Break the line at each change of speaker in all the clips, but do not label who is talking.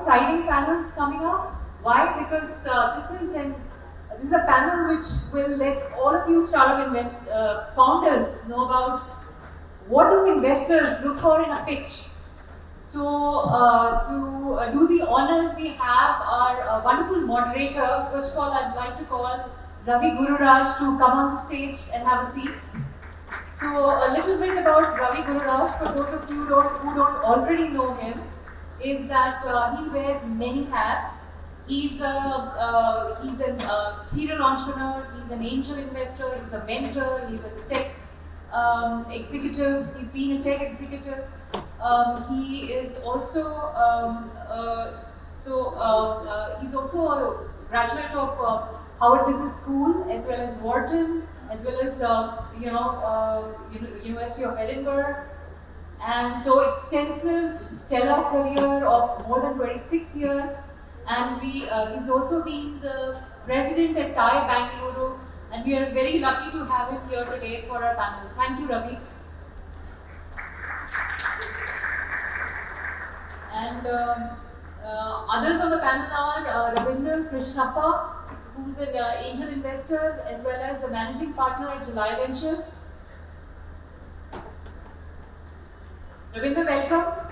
exciting panels coming up. Why? Because this is a panel which will let all of you startup founders know about what do investors look for in a pitch. So to do the honors, we have our wonderful moderator. First of all, I'd like to call Ravi Gururaj to come on the stage and have a seat. So a little bit about Ravi Gururaj, for those of you who don't already know him, is that he wears many hats. He's a serial entrepreneur, he's an angel investor, he's a mentor, he's a tech executive, he's been a tech executive. He is also he's also a graduate of Harvard Business School, as well as Wharton, as well as University of Edinburgh, and so extensive stellar career of more than 26 years. And he's also been the president at Thillai, Bangalore, and we are very lucky to have him here today for our panel. Thank you, Ravi. And others on the panel are Ravindra, Krishnappa, who's an angel investor as well as the managing partner at July Ventures. Ravindra, welcome.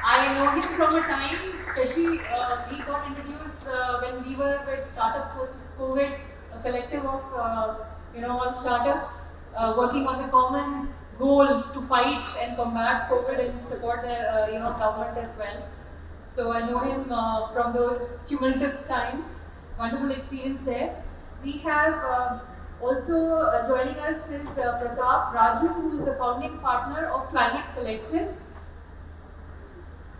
I know him from a time, especially we got introduced when we were with Startups versus COVID, a collective of all startups working on the common goal to fight and combat COVID and support the government as well. So I know him from those tumultuous times. Wonderful experience there. We have also joining us is Pratap, Raju, who is the founding partner of Climate Collective.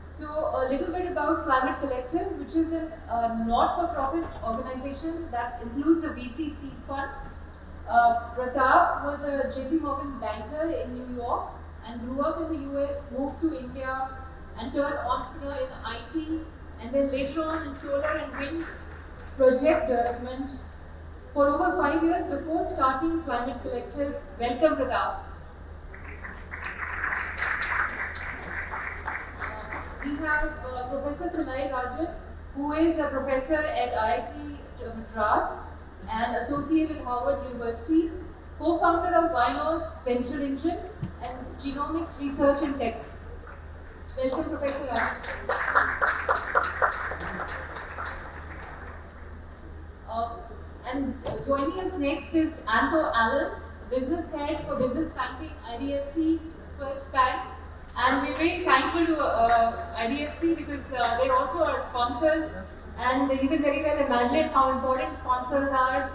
So a little bit about Climate Collective, which is a not-for-profit organization that includes a VC seed fund. Pratap was a JP Morgan banker in New York and grew up in the US, moved to India and turned entrepreneur in IT, and then later on in solar and wind project development for over 5 years before starting Climate Collective. Welcome, Pratap. We have Professor Thillai Rajan, who is a professor at IIT Madras and associate at Harvard University, co-founder of YNOS Venture Engine and Genomics Research and Tech. Welcome, Professor Rajan. And joining us next is Anto, business head for business banking, IDFC First Bank. And we're very thankful to IDFC because they're also our sponsors, and you can very well imagine how important sponsors are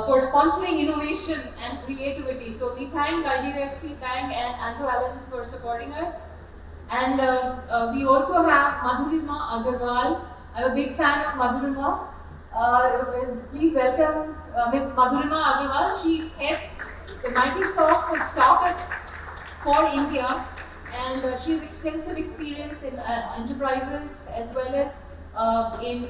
for sponsoring innovation and creativity. So we thank IDFC Bank and Anto for supporting us. And we also have Madhurima Agarwal. I'm a big fan of Madhurima. Please welcome Ms. Madhurima Agarwal. She heads the Microsoft for Startups for India, and she has extensive experience in enterprises as well as in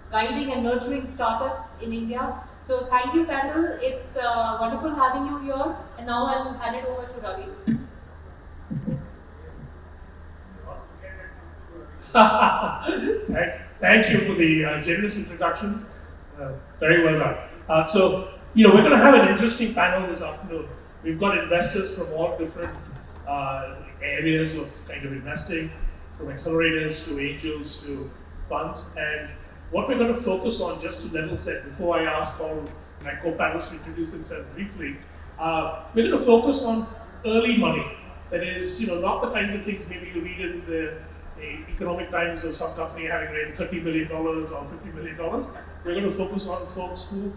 guiding and nurturing startups in India. So thank you, panel. It's wonderful having you here. And now I'll hand it over to Ravi.
Thank you for the generous introductions. Very well done. So we're going to have an interesting panel this afternoon. We've got investors from all different areas of kind of investing, from accelerators to angels to funds. And what we're going to focus on, just to level set, before I ask all my co-panelists to introduce themselves briefly, we're going to focus on early money. That is, not the kinds of things maybe you read in the economic times of some company having raised $30 million or $50 million. We're going to focus on folks who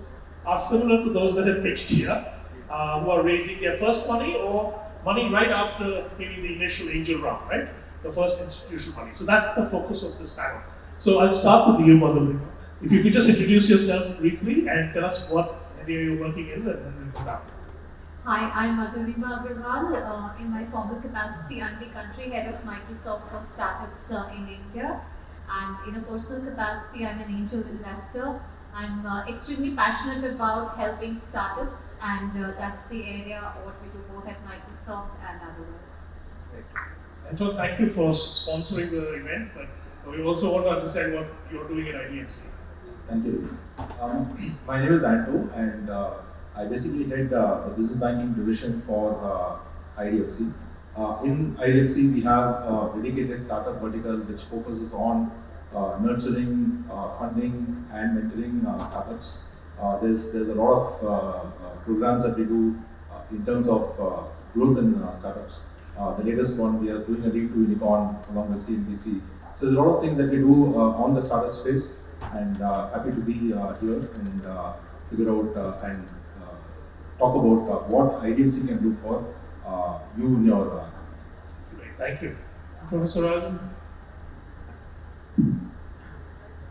are similar to those that have pitched here, who are raising their first money or money right after maybe the initial angel round, right? The first institutional money. So that's the focus of this panel. So I'll start with you, Madhurima. If you could just introduce yourself briefly and tell us what area you're working in, and then we'll go down.
Hi, I'm Madhurima Agarwal. In my formal capacity, I'm the country head of Microsoft for Startups in India. And in a personal capacity, I'm an angel investor. I'm extremely passionate about helping startups, and that's the area of what we do both at Microsoft and otherwise.
Anto, thank you for sponsoring the event, but we also want to understand what you're doing at IDFC.
Thank you. My name is Anto, and I basically head the business banking division for IDFC. In IDFC, we have a dedicated startup vertical which focuses on nurturing, funding, and mentoring startups. There's a lot of programs that we do in terms of growth in startups. The latest one, we are doing a lead to unicorn along with CNBC. So there's a lot of things that we do on the startup space, and happy to be here and figure out and talk about what IDFC can do for you in your company.
Great, thank you. Professor Rajan?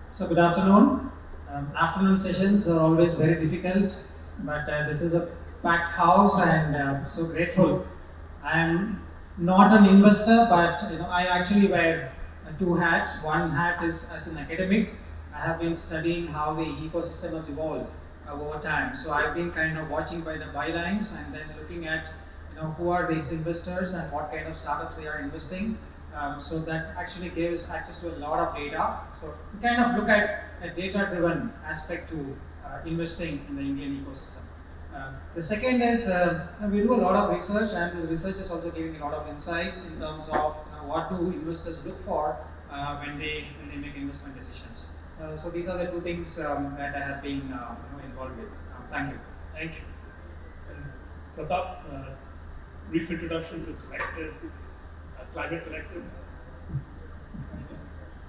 So good afternoon. Afternoon sessions are always very difficult, but this is a packed house, and so grateful. I am not an investor, but I actually wear two hats. One hat is as an academic. I have been studying how the ecosystem has evolved over time. So I've been kind of watching by the bylines and then looking at who are these investors and what kind of startups they are investing. So that actually gave us access to a lot of data. So we kind of look at a data-driven aspect to investing in the Indian ecosystem. The second is we do a lot of research, and the research is also giving a lot of insights in terms of what do investors look for when they make investment decisions. So these are the two things that I have been involved with. Thank you.
Thank you. And Pratap, brief introduction to Collective, Climate Collective.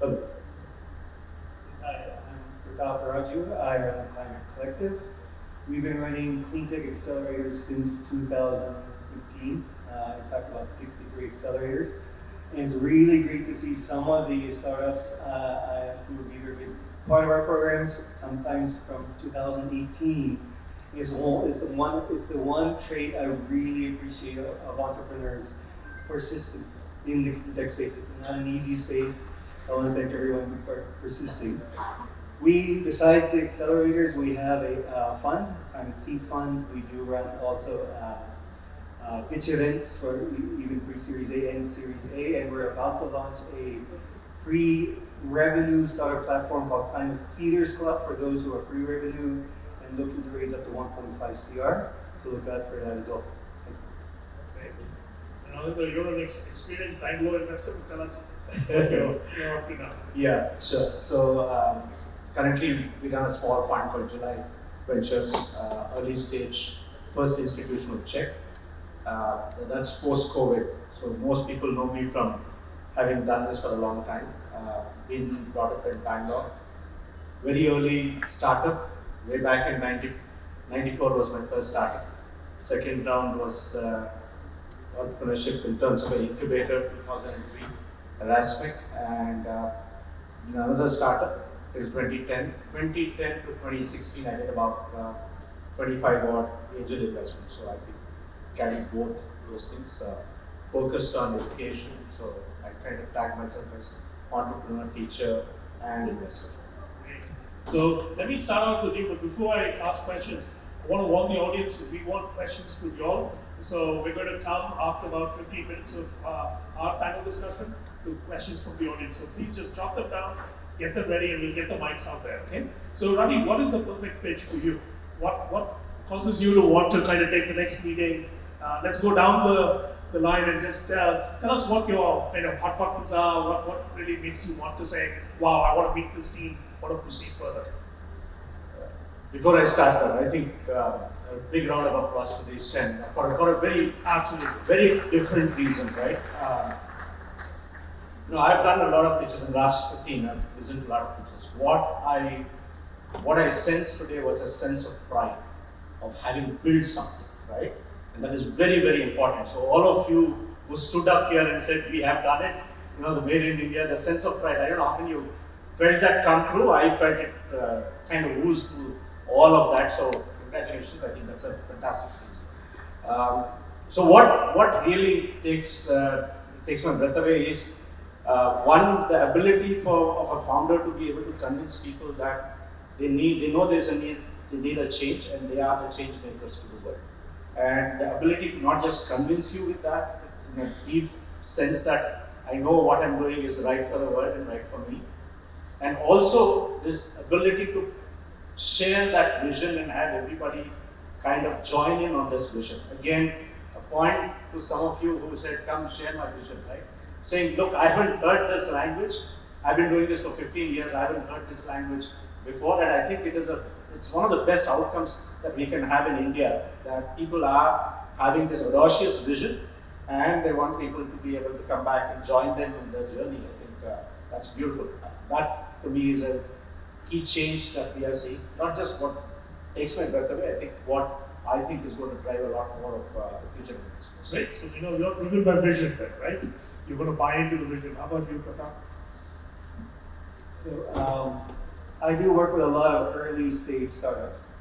Hello. Hi, I'm Pratap Raju. I run the Climate Collective. We've been running cleantech accelerators since 2015. In fact, about 63 accelerators. And it's really great to see some of the startups who have either been part of our programs, sometimes from 2018. It's the one trait I really appreciate of entrepreneurs: persistence in the cleantech space. It's not an easy space. I want to thank everyone for persisting. We, besides the accelerators, we have a fund, Climate Seeds Fund. We do run also pitch events for even pre-Series A and Series A, and we're about to launch a pre-revenue startup platform called Climate Seeders Club for those who are pre-revenue and looking to raise up to 1.5 CR. So look out for that as well.
Great. And Artha, you're an experienced Bangalore investor. Tell us what you're up to now.
Yeah, sure. So currently we run a small fund called July Ventures, early stage, first institutional check. That's post-COVID. So most people know me from having done this for a long time. Been brought up in Bangalore. Very early startup, way back in 94 was my first startup. Second round was entrepreneurship in terms of an incubator, 2003, Erasmic, and another startup till 2010. 2010 to 2016, I did about 25 odd angel investments. So I think carried both those things. Focused on education, so I kind of tag myself as entrepreneur, teacher, and investor.
Great. So let me start out with you, but before I ask questions, I want to warn the audience, we want questions from you all. So we're going to come after about 15 minutes of our panel discussion to questions from the audience. So please just jot them down, get them ready, and we'll get the mics out there, okay? So Ravi, what is the perfect pitch for you? What causes you to want to kind of take the next meeting? Let's go down the line and just tell us what your hot buttons are, what really makes you want to say, wow, I want to meet this team, I want to proceed further.
Before I start that, I think a big round of applause to these 10 for a very, absolutely, very different reason, right? I've done a lot of pitches in the last 15, I've listened to a lot of pitches. What I sensed today was a sense of pride, of having built something, right? And that is very, very important. So all of you who stood up here and said, we have done it, the Made in India, the sense of pride, I don't know how many you felt that come through. I felt it kind of oozed through all of that. So congratulations, I think that's a fantastic piece. So what really takes my breath away is, one, the ability of a founder to be able to convince people that they know there's a need, they need a change, and they are the change makers to the world. And the ability to not just convince you with that, in a deep sense that I know what I'm doing is right for the world and right for me. And also this ability to share that vision and have everybody kind of join in on this vision. Again, a point to some of you who said, come share my vision, right? Saying, look, I haven't heard this language. I've been doing this for 15 years. I haven't heard this language before, and I think it's one of the best outcomes that we can have in India, that people are having this audacious vision and they want people to be able to come back and join them in their journey. I think that's beautiful. That to me is a key change that we are seeing. Not just what takes my breath away, I think what I think is going to drive a lot more of the future in this space.
Right, so you're driven by vision then, right? You're going to buy into the vision. How about you, Pratap?
So I do work with a lot of early stage startups,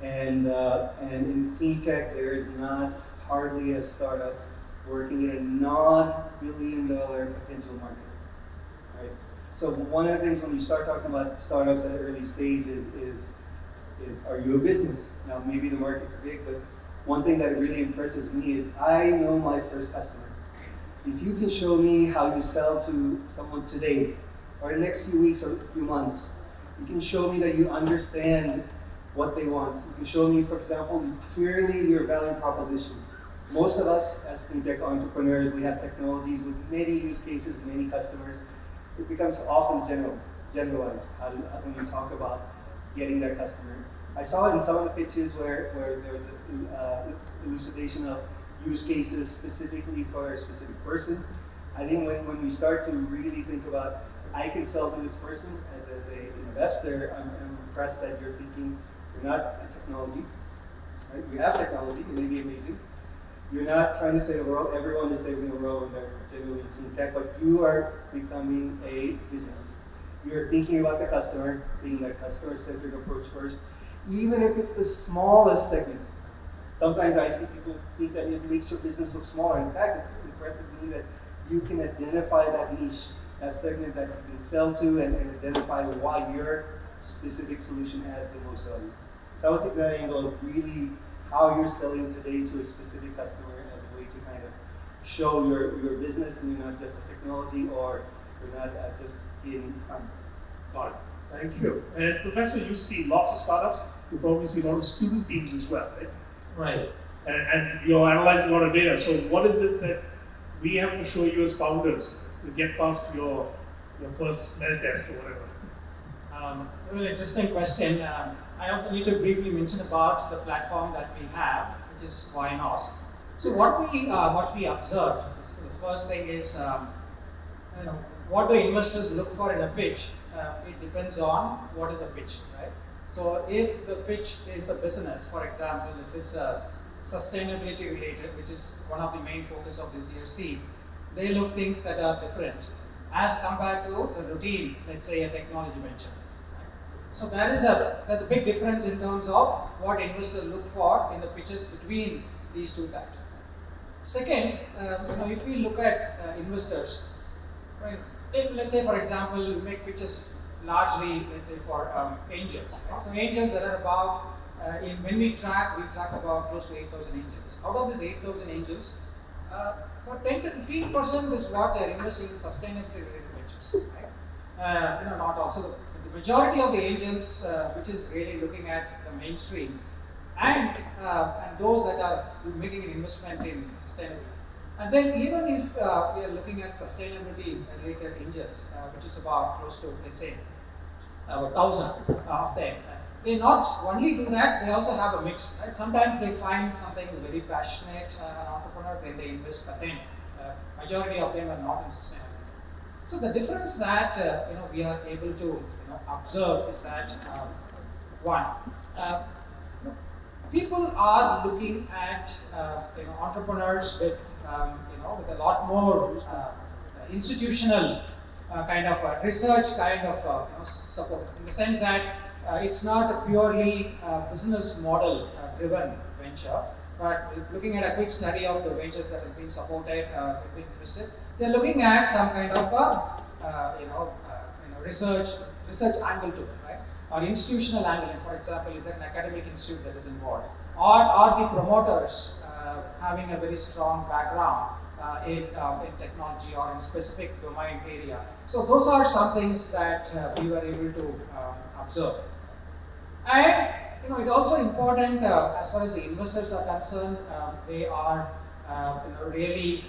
and in clean tech there is not hardly a startup working in a non-billion-dollar potential market, right? So one of the things when you start talking about startups at an early stage is are you a business? Now maybe the market's big, but one thing that really impresses me is I know my first customer. If you can show me how you sell to someone today, or the next few weeks or few months, you can show me that you understand what they want. You can show me, for example, clearly your value proposition. Most of us as clean tech entrepreneurs, we have technologies with many use cases, many customers. It becomes often generalized when you talk about getting that customer. I saw it in some of the pitches where there was an elucidation of use cases specifically for a specific person. I think when we start to really think about, I can sell to this person as an investor, I'm impressed that you're thinking you're not a technology, right? You have technology, it may be amazing. You're not trying to save the world, everyone is saving the world when they're generally clean tech, but you are becoming a business. You're thinking about the customer, taking that customer-centric approach first, even if it's the smallest segment. Sometimes I see people think that it makes your business look smaller. In fact, it impresses me that you can identify that niche, that segment that you can sell to, and identify why your specific solution adds the most value. So I would take that angle of really how you're selling today to a specific customer as a way to kind of show your business, and you're not just a technology, or you're not just in fun.
Got it. Thank you. And Professor, you see lots of startups. You probably see a lot of student teams as well, right?
Right.
And you're analyzing a lot of data. So what is it that we have to show you as founders to get past your first smell test or whatever?
Well, interesting question. I also need to briefly mention about the platform that we have, which is YNOS. So what we observed, the first thing is, what do investors look for in a pitch? It depends on what is a pitch, right? So if the pitch is a business, for example, if it's sustainability related, which is one of the main focus of this year's theme, they look things that are different as compared to the routine, let's say a technology venture. So there's a big difference in terms of what investors look for in the pitches between these two types. Second, if we look at investors, right? If, let's say, for example, you make pitches largely, let's say, for angels. Right? So angels, there are about, when we track about close to 8,000 angels. Out of these 8,000 angels, about 10 to 15% is what they're investing in sustainability related ventures. Right? Not also the majority of the angels, which is really looking at the mainstream, and those that are making an investment in sustainability. And then even if we are looking at sustainability related angels, which is about close to, let's say, 1,000 of them, they not only do that, they also have a mix. Right? Sometimes they find something very passionate entrepreneur, then they invest, but then majority of them are not in sustainability. So the difference that we are able to observe is that one, people are looking at entrepreneurs with with a lot more institutional kind of research kind of support, in the sense that it's not a purely business model driven venture, but looking at a quick study of the ventures that has been supported, been invested, they're looking at some kind of research angle to it, right? Or institutional angle. And for example, is it an academic institute that is involved, or are the promoters having a very strong background in technology or in specific domain area. So those are some things that we were able to observe. And it's also important as far as the investors are concerned. They are really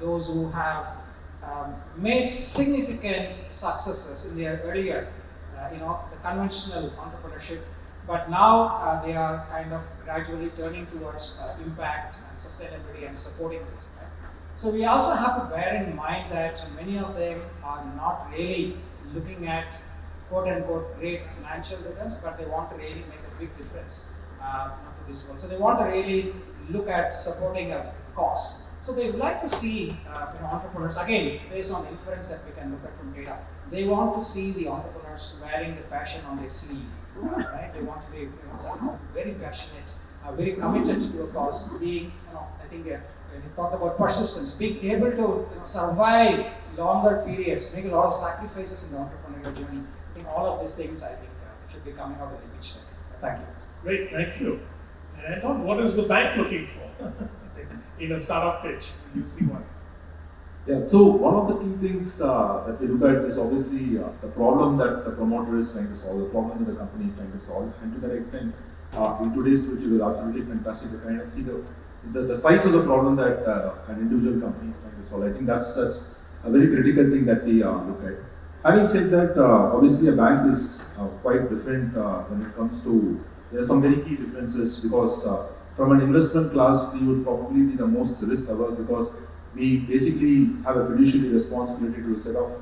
those who have made significant successes in their earlier, the conventional entrepreneurship, but now they are kind of gradually turning towards impact and sustainability and supporting this. Right? So we also have to bear in mind that many of them are not really looking at quote unquote great financial returns, but they want to really make a big difference to this world. So they want to really look at supporting a cause. So they would like to see entrepreneurs, again, based on inference that we can look at from data, they want to see the entrepreneurs wearing the passion on their sleeve. Right? They want to be very passionate, very committed to a cause, being, I think he talked about persistence, being able to survive longer periods, make a lot of sacrifices in the entrepreneurial journey. I think all of these things, should be coming out of the picture. Thank you.
Great, thank you. And Anton, what is the bank looking for in a startup pitch? Do you see one?
Yeah, so one of the key things that we look at is obviously the problem that the promoter is trying to solve, the problem that the company is trying to solve, and to that extent, in today's pitch, it was absolutely fantastic to kind of see the size of the problem that an individual company is trying to solve. I think that's a very critical thing that we look at. Having said that, obviously a bank is quite different when it comes to, there are some very key differences because from an investment class, we would probably be the most risk averse because we basically have a fiduciary responsibility to a set of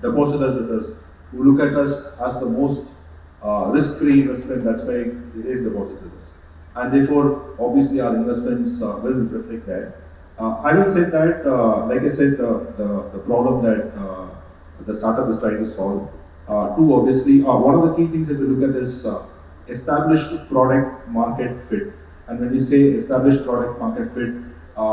depositors with us who look at us as the most risk-free investment. That's why they raise deposits with us. And therefore, obviously, our investments will reflect that. Having said that, like I said, the problem that the startup is trying to solve, two, obviously, one of the key things that we look at is established product market fit. And when we say established product market fit,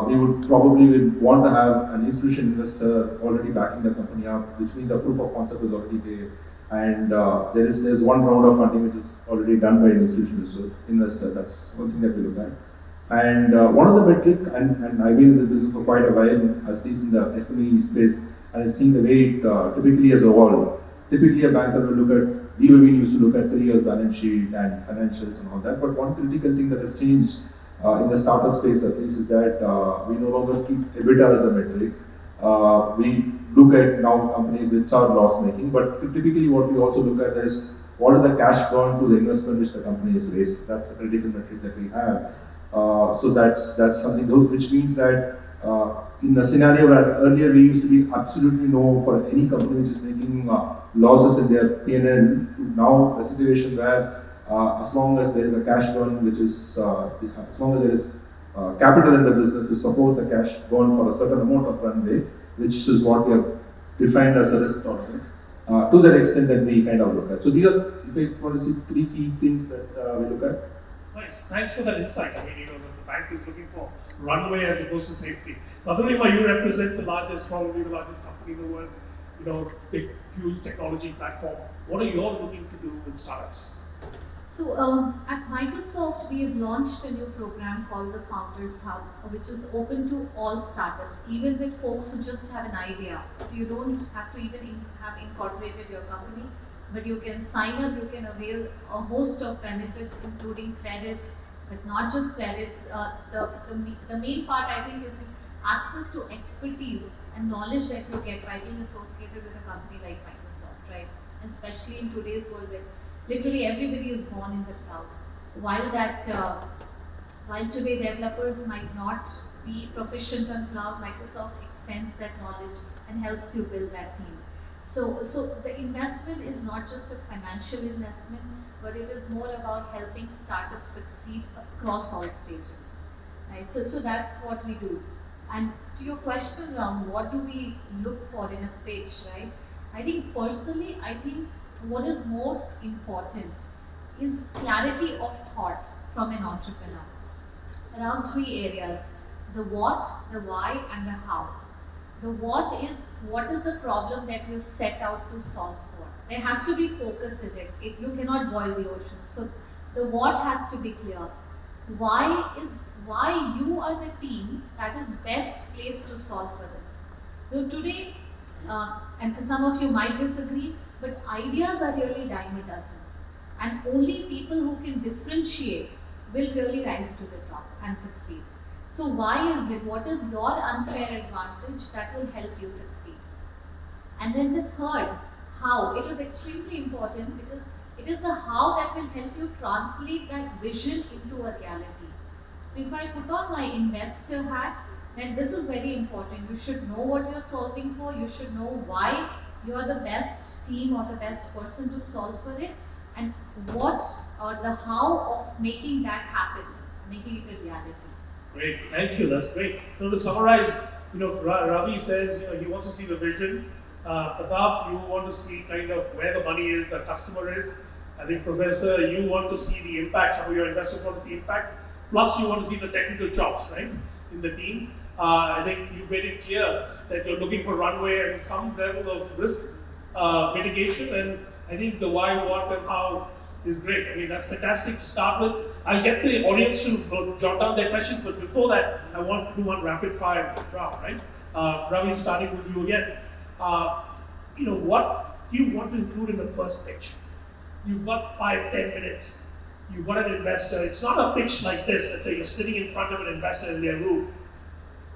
we would probably want to have an institutional investor already backing the company up, which means the proof of concept is already there. And there's one round of funding which is already done by an institutional investor. That's one thing that we look at. And one of the metric, and I've been in the business for quite a while, at least in the SME space, and I've seen the way it typically has evolved. Typically, a banker will look at, we used to look at 3 years balance sheet and financials and all that. But one critical thing that has changed in the startup space, at least, is that we no longer keep EBITDA as a metric. We look at now companies which are loss-making, but typically what we also look at is what is the cash burn to the investment which the company has raised. That's a critical metric that we have. So that's something, which means that in a scenario where earlier we used to be absolutely no for any company which is making losses in their P&L, to now a situation where as long as there is a cash burn, which is as long as there is capital in the business to support the cash burn for a certain amount of runway, which is what we have defined as a risk tolerance, to that extent that we kind of look at. So these are, if I want to see 3 key things that we look at.
Nice, thanks for that insight. I mean, the bank is looking for runway as opposed to safety. Madhurima, you represent probably the largest company in the world, big, huge technology platform. What are you all looking to do with startups?
So at Microsoft, we have launched a new program called the Founders Hub, which is open to all startups, even with folks who just have an idea. So you don't have to even have incorporated your company, but you can sign up, you can avail a host of benefits, including credits, but not just credits. The main part, I think, is the access to expertise and knowledge that you get by being associated with a company like Microsoft, right? And especially in today's world where literally everybody is born in the cloud. While today developers might not be proficient on cloud, Microsoft extends that knowledge and helps you build that team. So the investment is not just a financial investment, but it is more about helping startups succeed across all stages, right? So that's what we do. And to your question around what do we look for in a pitch, right? I think personally, what is most important is clarity of thought from an entrepreneur around 3 areas: the what, the why, and the how. The what is the problem that you've set out to solve for. There has to be focus in it. You cannot boil the ocean. So the what has to be clear. why you are the team that is best placed to solve for this. Today, and some of you might disagree, but ideas are really dime a dozen. And only people who can differentiate will really rise to the top and succeed. So why is it? What is your unfair advantage that will help you succeed? And then the third, how. It is extremely important because it is the how that will help you translate that vision into a reality. So if I put on my investor hat, then this is very important. You should know what you're solving for. You should know why you're the best team or the best person to solve for it, and what or the how of making that happen, making it a reality.
Great, thank you. That's great. Now to summarize, Ravi says he wants to see the vision. Pratap, you want to see kind of where the money is, the customer is. I think Professor, you want to see the impact. Some of your investors want to see impact. Plus, you want to see the technical chops, right, in the team. I think you made it clear that you're looking for runway and some level of risk mitigation. And I think the why, what, and how is great. I mean, that's fantastic to start with. I'll get the audience to jot down their questions, but before that, I want to do one rapid fire round, right? Ravi, starting with you again. What do you want to include in the first pitch? You've got 5-10 minutes. You've got an investor. It's not a pitch like this. Let's say you're sitting in front of an investor in their room.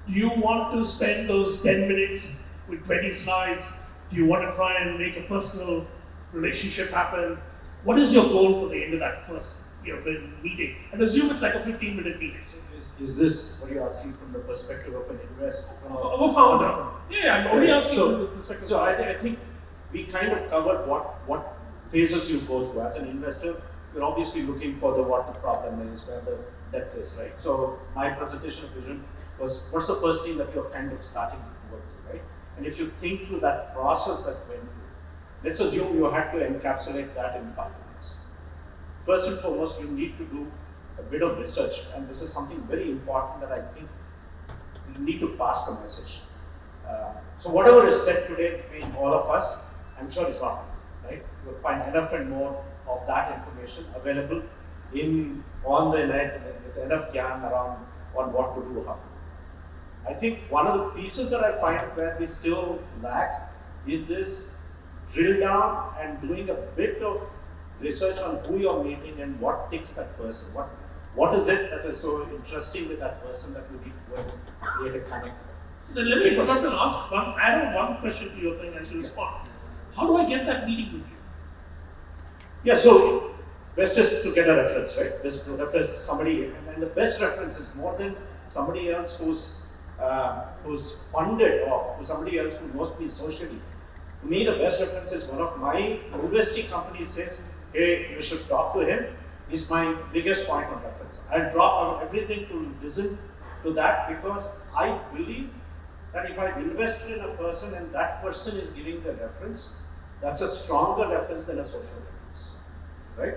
Do you want to spend those 10 minutes with 20 slides? Do you want to try and make a personal relationship happen? What is your goal for the end of that first meeting? And assume it's like a 15-minute meeting.
Is this what you're asking from the perspective of an investor?
Of a founder. Yeah, I'm only asking from the perspective.
So I think we kind of covered what phases you go through. As an investor, you're obviously looking for what the problem is, where the depth is, right? So my presentation of vision was, what's the first thing that you're kind of starting to work through, right? And if you think through that process that went through, let's assume you had to encapsulate that in 5 minutes. First and foremost, you need to do a bit of research, and this is something very important that I think we need to pass the message. So whatever is said today between all of us, I'm sure it's not, right? You'll find enough and more of that information available on the net with enough gyan around on what to do, how to do. I think one of the pieces that I find where we still lack is this drill down and doing a bit of research on who you're meeting and what ticks that person. What is it that is so interesting with that person that you need to go and create a connect for?
So then let me add one question to your thing as you respond. How do I get that meeting with you?
Yeah, so best is to get a reference, right? Best to reference somebody, and the best reference is more than somebody else who's funded or somebody else who knows me socially. To me, the best reference is one of my university companies says, hey, you should talk to him, is my biggest point of reference. I'll drop everything to listen to that because I believe that if I've invested in a person and that person is giving the reference, that's a stronger reference than a social reference, right?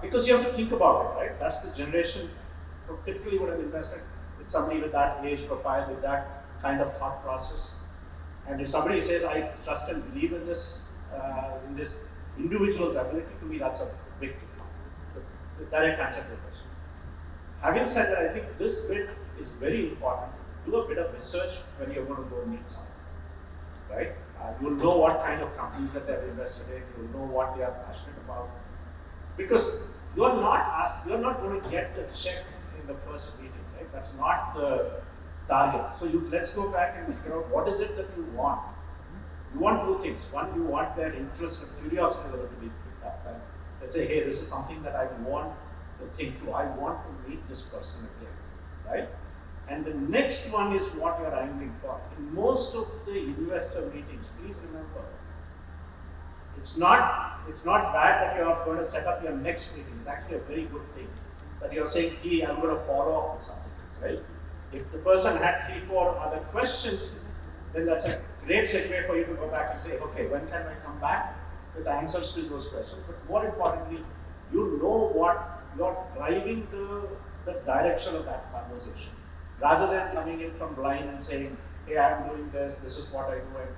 Because you have to think about it, right? That's the generation who typically would have invested with somebody with that age profile, with that kind of thought process. And if somebody says, I trust and believe in this individual's ability, to me that's a big deal. The direct answer to the question. Having said that, I think this bit is very important. Do a bit of research when you're going to go meet someone, right? You'll know what kind of companies that they've invested in. You'll know what they are passionate about. Because you're not going to get the check in the first meeting, right? That's not the target. So let's go back and figure out what is it that you want. You want two things. One, you want their interest and curiosity level to be picked up. Right? Let's say, hey, this is something that I want to think through. I want to meet this person again, right? And the next one is what you're angling for. In most of the investor meetings, please remember, it's not bad that you're going to set up your next meeting. It's actually a very good thing that you're saying, hey, I'm going to follow up with something, right? If the person had 3-4 other questions, then that's a great segue for you to go back and say, okay, when can I come back with answers to those questions? But more importantly, you know what you're driving the direction of that conversation. Rather than coming in from blind and saying, hey, I'm doing this is what I do. And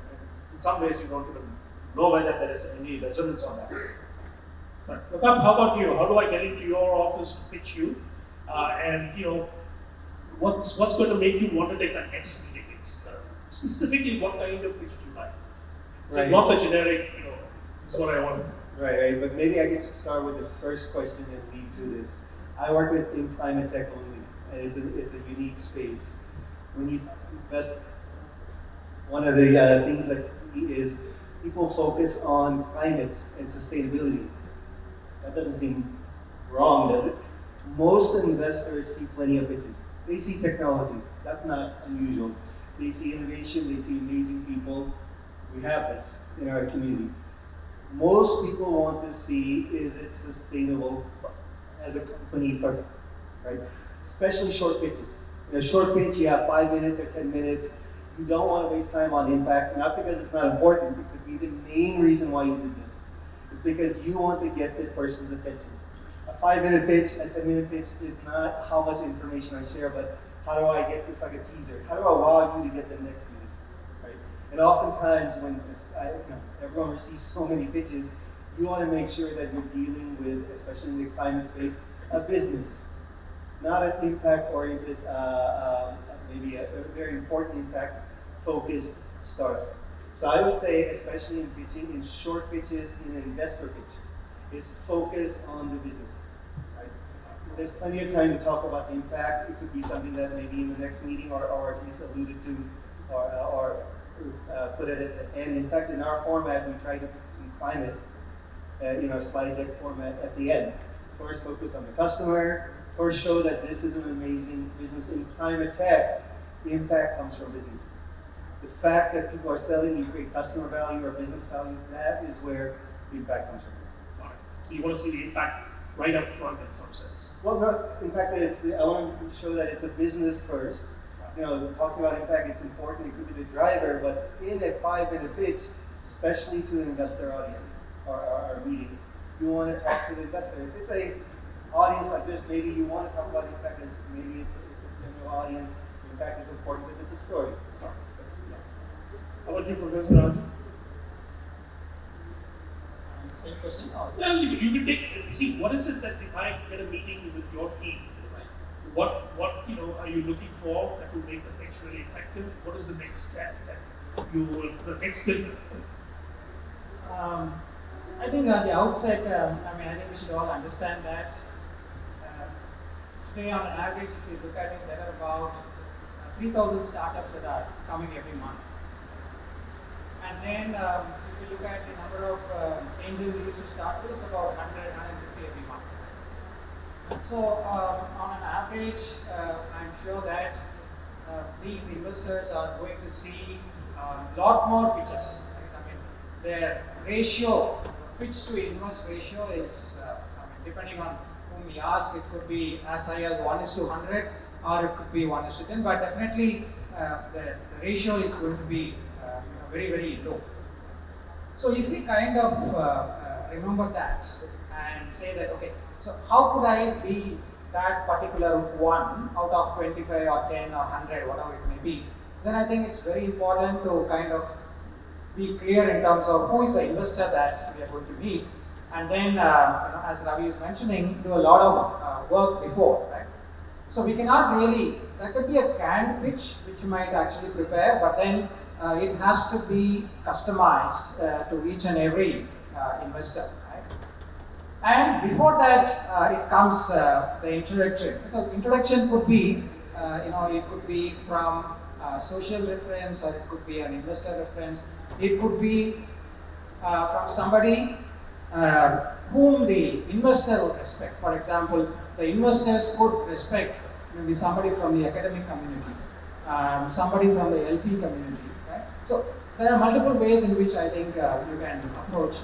in some ways, you don't even know whether there is any resonance on that.
Pratap, how about you? How do I get into your office to pitch you? and what's going to make you want to take that next meeting? It's specifically what kind of pitch do you like? So
Right.
not the generic, this is what I want.
Right. But maybe I could start with the first question and lead to this. I work in climate tech only, and it's a unique space. When you invest, one of the things that is people focus on climate and sustainability. That doesn't seem wrong, does it? Most investors see plenty of pitches. They see technology. That's not unusual. They see innovation. They see amazing people. We have this in our community. Most people want to see, is it sustainable as a company for, right? Especially short pitches. In a short pitch, you have 5 minutes or 10 minutes. You don't want to waste time on impact, not because it's not important. It could be the main reason why you did this. It's because you want to get the person's attention. A 5-minute pitch, a 10-minute pitch is not how much information I share, but how do I get this like a teaser? How do I wow you to get the next meeting, right? And oftentimes when everyone receives so many pitches, you want to make sure that you're dealing with, especially in the climate space, a business, not an impact-oriented, maybe a very important impact-focused startup. So I would say, especially in pitching, in short pitches, in an investor pitch, is focus on the business. Right? There's plenty of time to talk about the impact. It could be something that maybe in the next meeting or at least alluded to or put it at the end. In fact, in our format, we try to incline it in our slide deck format at the end. First, focus on the customer. First, show that this is an amazing business. In climate tech, the impact comes from business. The fact that people are selling, you create customer value or business value, that is where the impact comes from.
So you want to see the impact right up front in some sense.
Well, no, in fact, I want to show that it's a business first. Talking about impact, it's important. It could be the driver, but in a 5-minute pitch, especially to an investor audience or meeting, you want to talk to the investor. If it's a audience like this, maybe you want to talk about impact as maybe it's a general audience. Impact is important because it's a story.
How about you, Professor Raju?
Same question? Or?
Well, you can take it. See, what is it that if I get a meeting with your team, what are you looking for that will make the pitch really effective? What is the next step that the next filter?
I think at the outset, I think we should all understand that today on an average, if you look at it, there are about 3,000 startups that are coming every month. And then if you look at the number of angel leads to start with, it's about 100, 150 every month. So on an average, I'm sure that these investors are going to see a lot more pitches. Right? Their ratio, pitch to invest ratio is, depending on whom we ask, it could be as high as 1:100 or it could be 1:10, but definitely the ratio is going to be very, very low. So if we kind of remember that and say that, okay, so how could I be that particular one out of 25 or 10 or 100, whatever it may be, then I think it's very important to kind of be clear in terms of who is the investor that we are going to meet, and then, as Ravi is mentioning, do a lot of work before, right? So we cannot really, that could be a canned pitch which you might actually prepare, but then it has to be customized to each and every investor, right? And before that, it comes the introduction. So introduction could be, it could be from social reference, or it could be an investor reference. It could be from somebody whom the investor would respect. For example, the investors could respect maybe somebody from the academic community, somebody from the LP community. Right? So there are multiple ways in which I think you can approach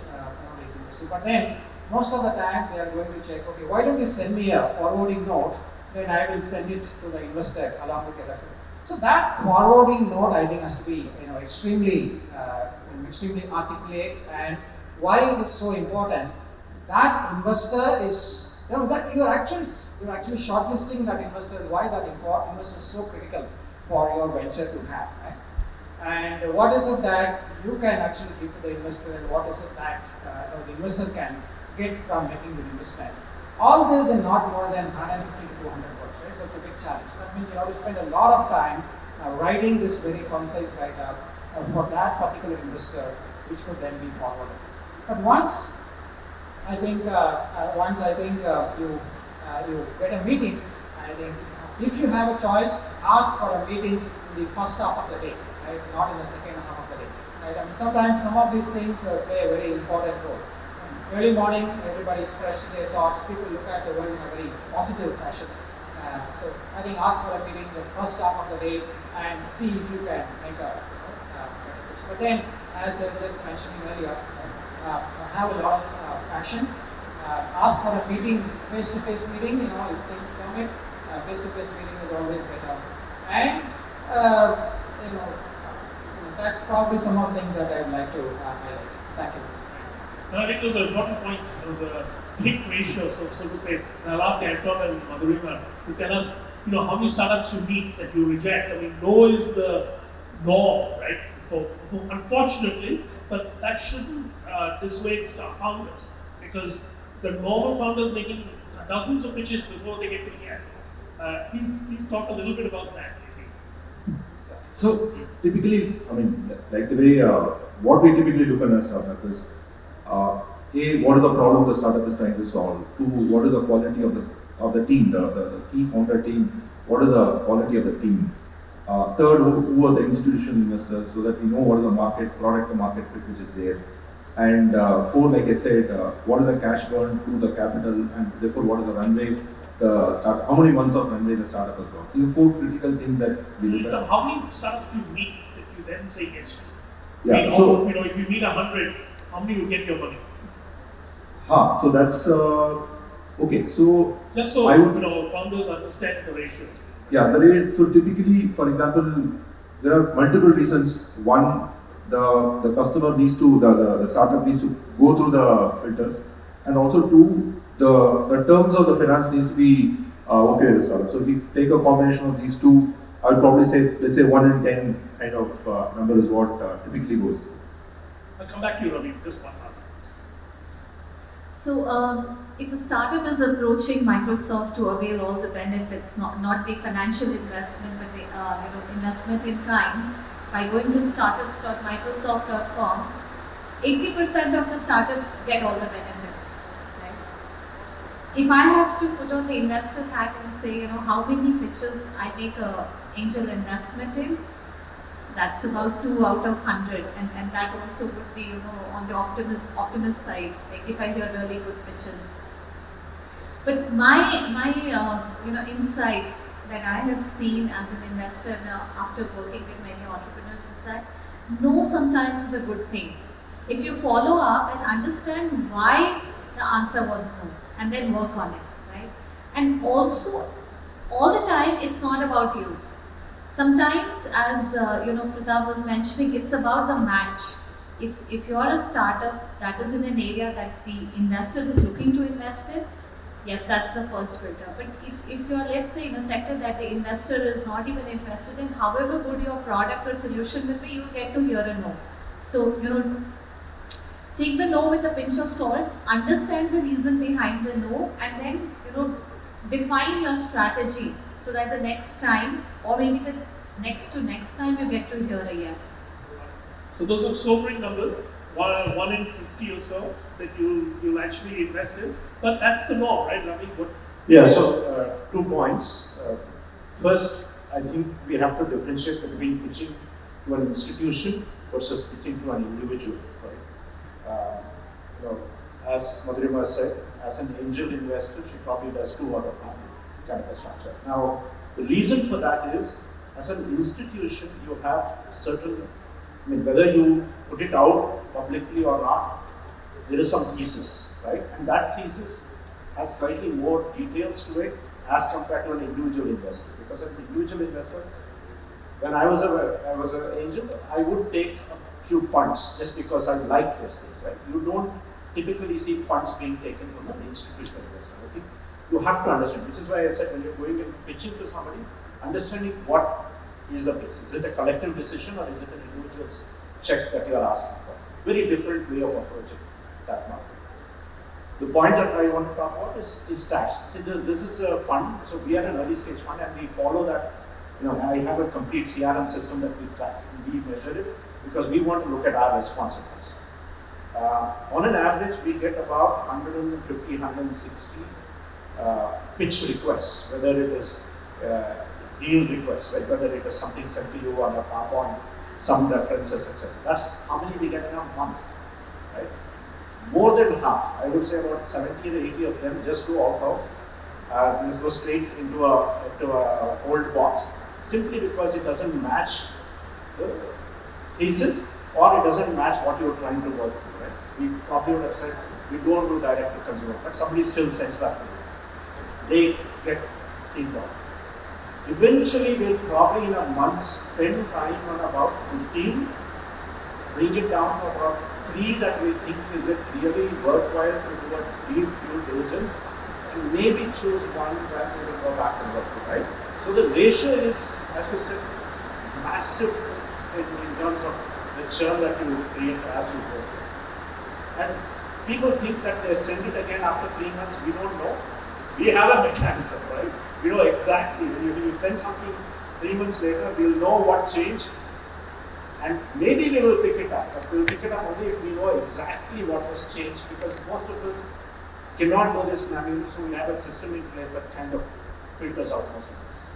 these investors. But then most of the time they are going to check, okay, why don't you send me a forwarding note, then I will send it to the investor along with the reference. So that forwarding note, I think, has to be extremely articulate. And why it is so important, that investor is, that you're actually shortlisting that investor, why that investor is so critical for your venture to have, right? And what is it that you can actually give to the investor, and what is it that the investor can get from making the investment? All this in not more than 150 to 200 words, right? So it's a big challenge. That means you have to spend a lot of time writing this very concise write-up for that particular investor, which could then be forwarded. But once I think you get a meeting, I think if you have a choice, ask for a meeting in the first half of the day, right? Not in the second half of the day, right? I mean, sometimes some of these things play a very important role. Early morning, everybody is fresh in their thoughts. People look at the world in a very positive fashion. So I think ask for a meeting in the first half of the day and see if you can make a better pitch. But then, as I was just mentioning earlier, have a lot of passion. Ask for a meeting, face-to-face meeting. If things permit, face-to-face meeting is always better. And that's probably some of the things that I'd like to highlight. Thank you.
I think those are important points, the hit ratio, so to say. And I'll ask Anto and Madhurima to tell us, how many startups you meet that you reject. I mean, no is the norm, right? Unfortunately, but that shouldn't dissuade founders, because the normal founders making dozens of pitches before they get to yes. Please talk a little bit about that.
So typically, like the way what we typically look at a startup is, what is the problem the startup is trying to solve? Two, what is the quality of the team, the key founder team? What is the quality of the team? Third, who are the institutional investors, so that we know what is the product to market fit which is there. And four, like I said, what is the cash burn to the capital, and therefore what is the runway, how many months of runway the startup has got. So these are four critical things that we look at.
How many startups do you meet that you then say yes to?
Yeah,
if you meet 100, how many will get your money?
So that's okay. So
just so founders understand the ratios.
Yeah, so typically, for example, there are multiple reasons. One, the customer needs to, the startup needs to go through the filters, and also two, the terms of the finance needs to be okay with the startup. So if we take a combination of these two, I would probably say, let's say 1 in 10 kind of number is what typically goes.
I'll come back to you, Ravi, just one last.
So, if a startup is approaching Microsoft to avail all the benefits, not the financial investment, but the investment in kind, by going to startups.microsoft.com, 80% of the startups get all the benefits. Right? If I have to put on the investor hat and say, how many pitches I make a angel investment in, that's about 2 out of 100, and that also would be, on the optimist side, like if I hear really good pitches. But my insight that I have seen as an investor now after working with many entrepreneurs is that no sometimes is a good thing. If you follow up and understand why the answer was no, and then work on it, right? And also, all the time, it's not about you. Sometimes, as Pratap was mentioning, it's about the match. If you are a startup that is in an area that the investor is looking to invest in, yes, that's the first filter. But if you are, let's say, in a sector that the investor is not even interested in, however good your product or solution will be, you'll get to hear a no. So, take the no with a pinch of salt, understand the reason behind the no, and then, define your strategy so that the next time, or maybe the next to next time, you get to hear a yes.
So those are sobering numbers, 1 in 50 or so that you'll actually invest in. But that's the norm, right, Ravi?
Yeah, so 2 points. First, I think we have to differentiate between pitching to an institution versus pitching to an individual, right? As Madhurima said, as an angel investor, she probably does 2 out of 100 kind of a structure. Now, the reason for that is, as an institution, you have certain, whether you put it out publicly or not, there is some thesis, right? And that thesis has slightly more details to it as compared to an individual investor. Because an individual investor, when I was an angel, I would take a few punts just because I like those things, right? You don't typically see punts being taken from an institutional investor. I think you have to understand, which is why I said when you're going and pitching to somebody, understanding what is the case. Is it a collective decision or is it an individual's check that you are asking for? Very different way of approaching that market. The point that I want to talk about is stats. See, this is a fund, so we are an early stage fund and we follow that. I have a complete CRM system that we track and we measure it because we want to look at our responsiveness. On an average, we get about 150, 160 pitch requests, whether it is deal requests, right? Whether it is something sent to you on a PowerPoint, some references, etc. That's how many we get in a month, right? More than half, I would say about 70 or 80 of them just go out of, this goes straight into a old box, simply because it doesn't match the thesis or it doesn't match what you're trying to work through, right? We probably would have said, we don't do direct to consumer, but somebody still sends that. They get sealed off. Eventually, we'll probably in a month spend time on about 15, bring it down to about 3 that we think is it really worthwhile to do a deep due diligence, and maybe choose one that we will go back and work with, right? So the ratio is, as we said, massive in terms of the churn that you create as you go. And people think that they send it again after 3 months. We don't know. We have a mechanism, right? We know exactly. When you send something 3 months later, we'll know what changed. And maybe we will pick it up, but we'll pick it up only if we know exactly what was changed, because most of us cannot do this manually, so we have a system in place that kind of filters out most of this.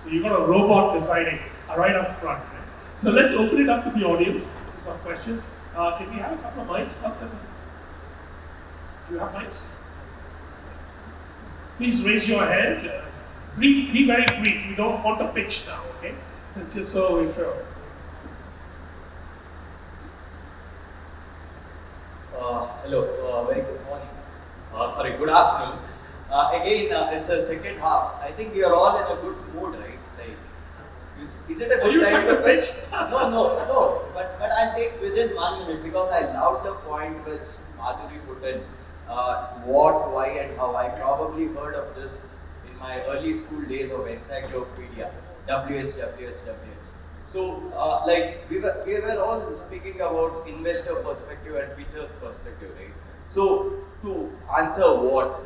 So you got a robot deciding right up front. Right? So let's open it up to the audience for some questions. Can we have a couple of mics up there? Do you have mics? Please raise your hand. Be very brief. We don't want to pitch now, okay? It's just so we're sure.
Hello, very good morning. Good afternoon. Again, it's a second half. I think we are all in a good mood, right? Like, is it a good time to pitch? No. But I'll take within 1 minute because I love the point which Madhuri put in. What, why, and how. I probably heard of this in my early school days of encyclopedia. WH. So, we were all speaking about investor perspective and pitcher's perspective, right? So, to answer what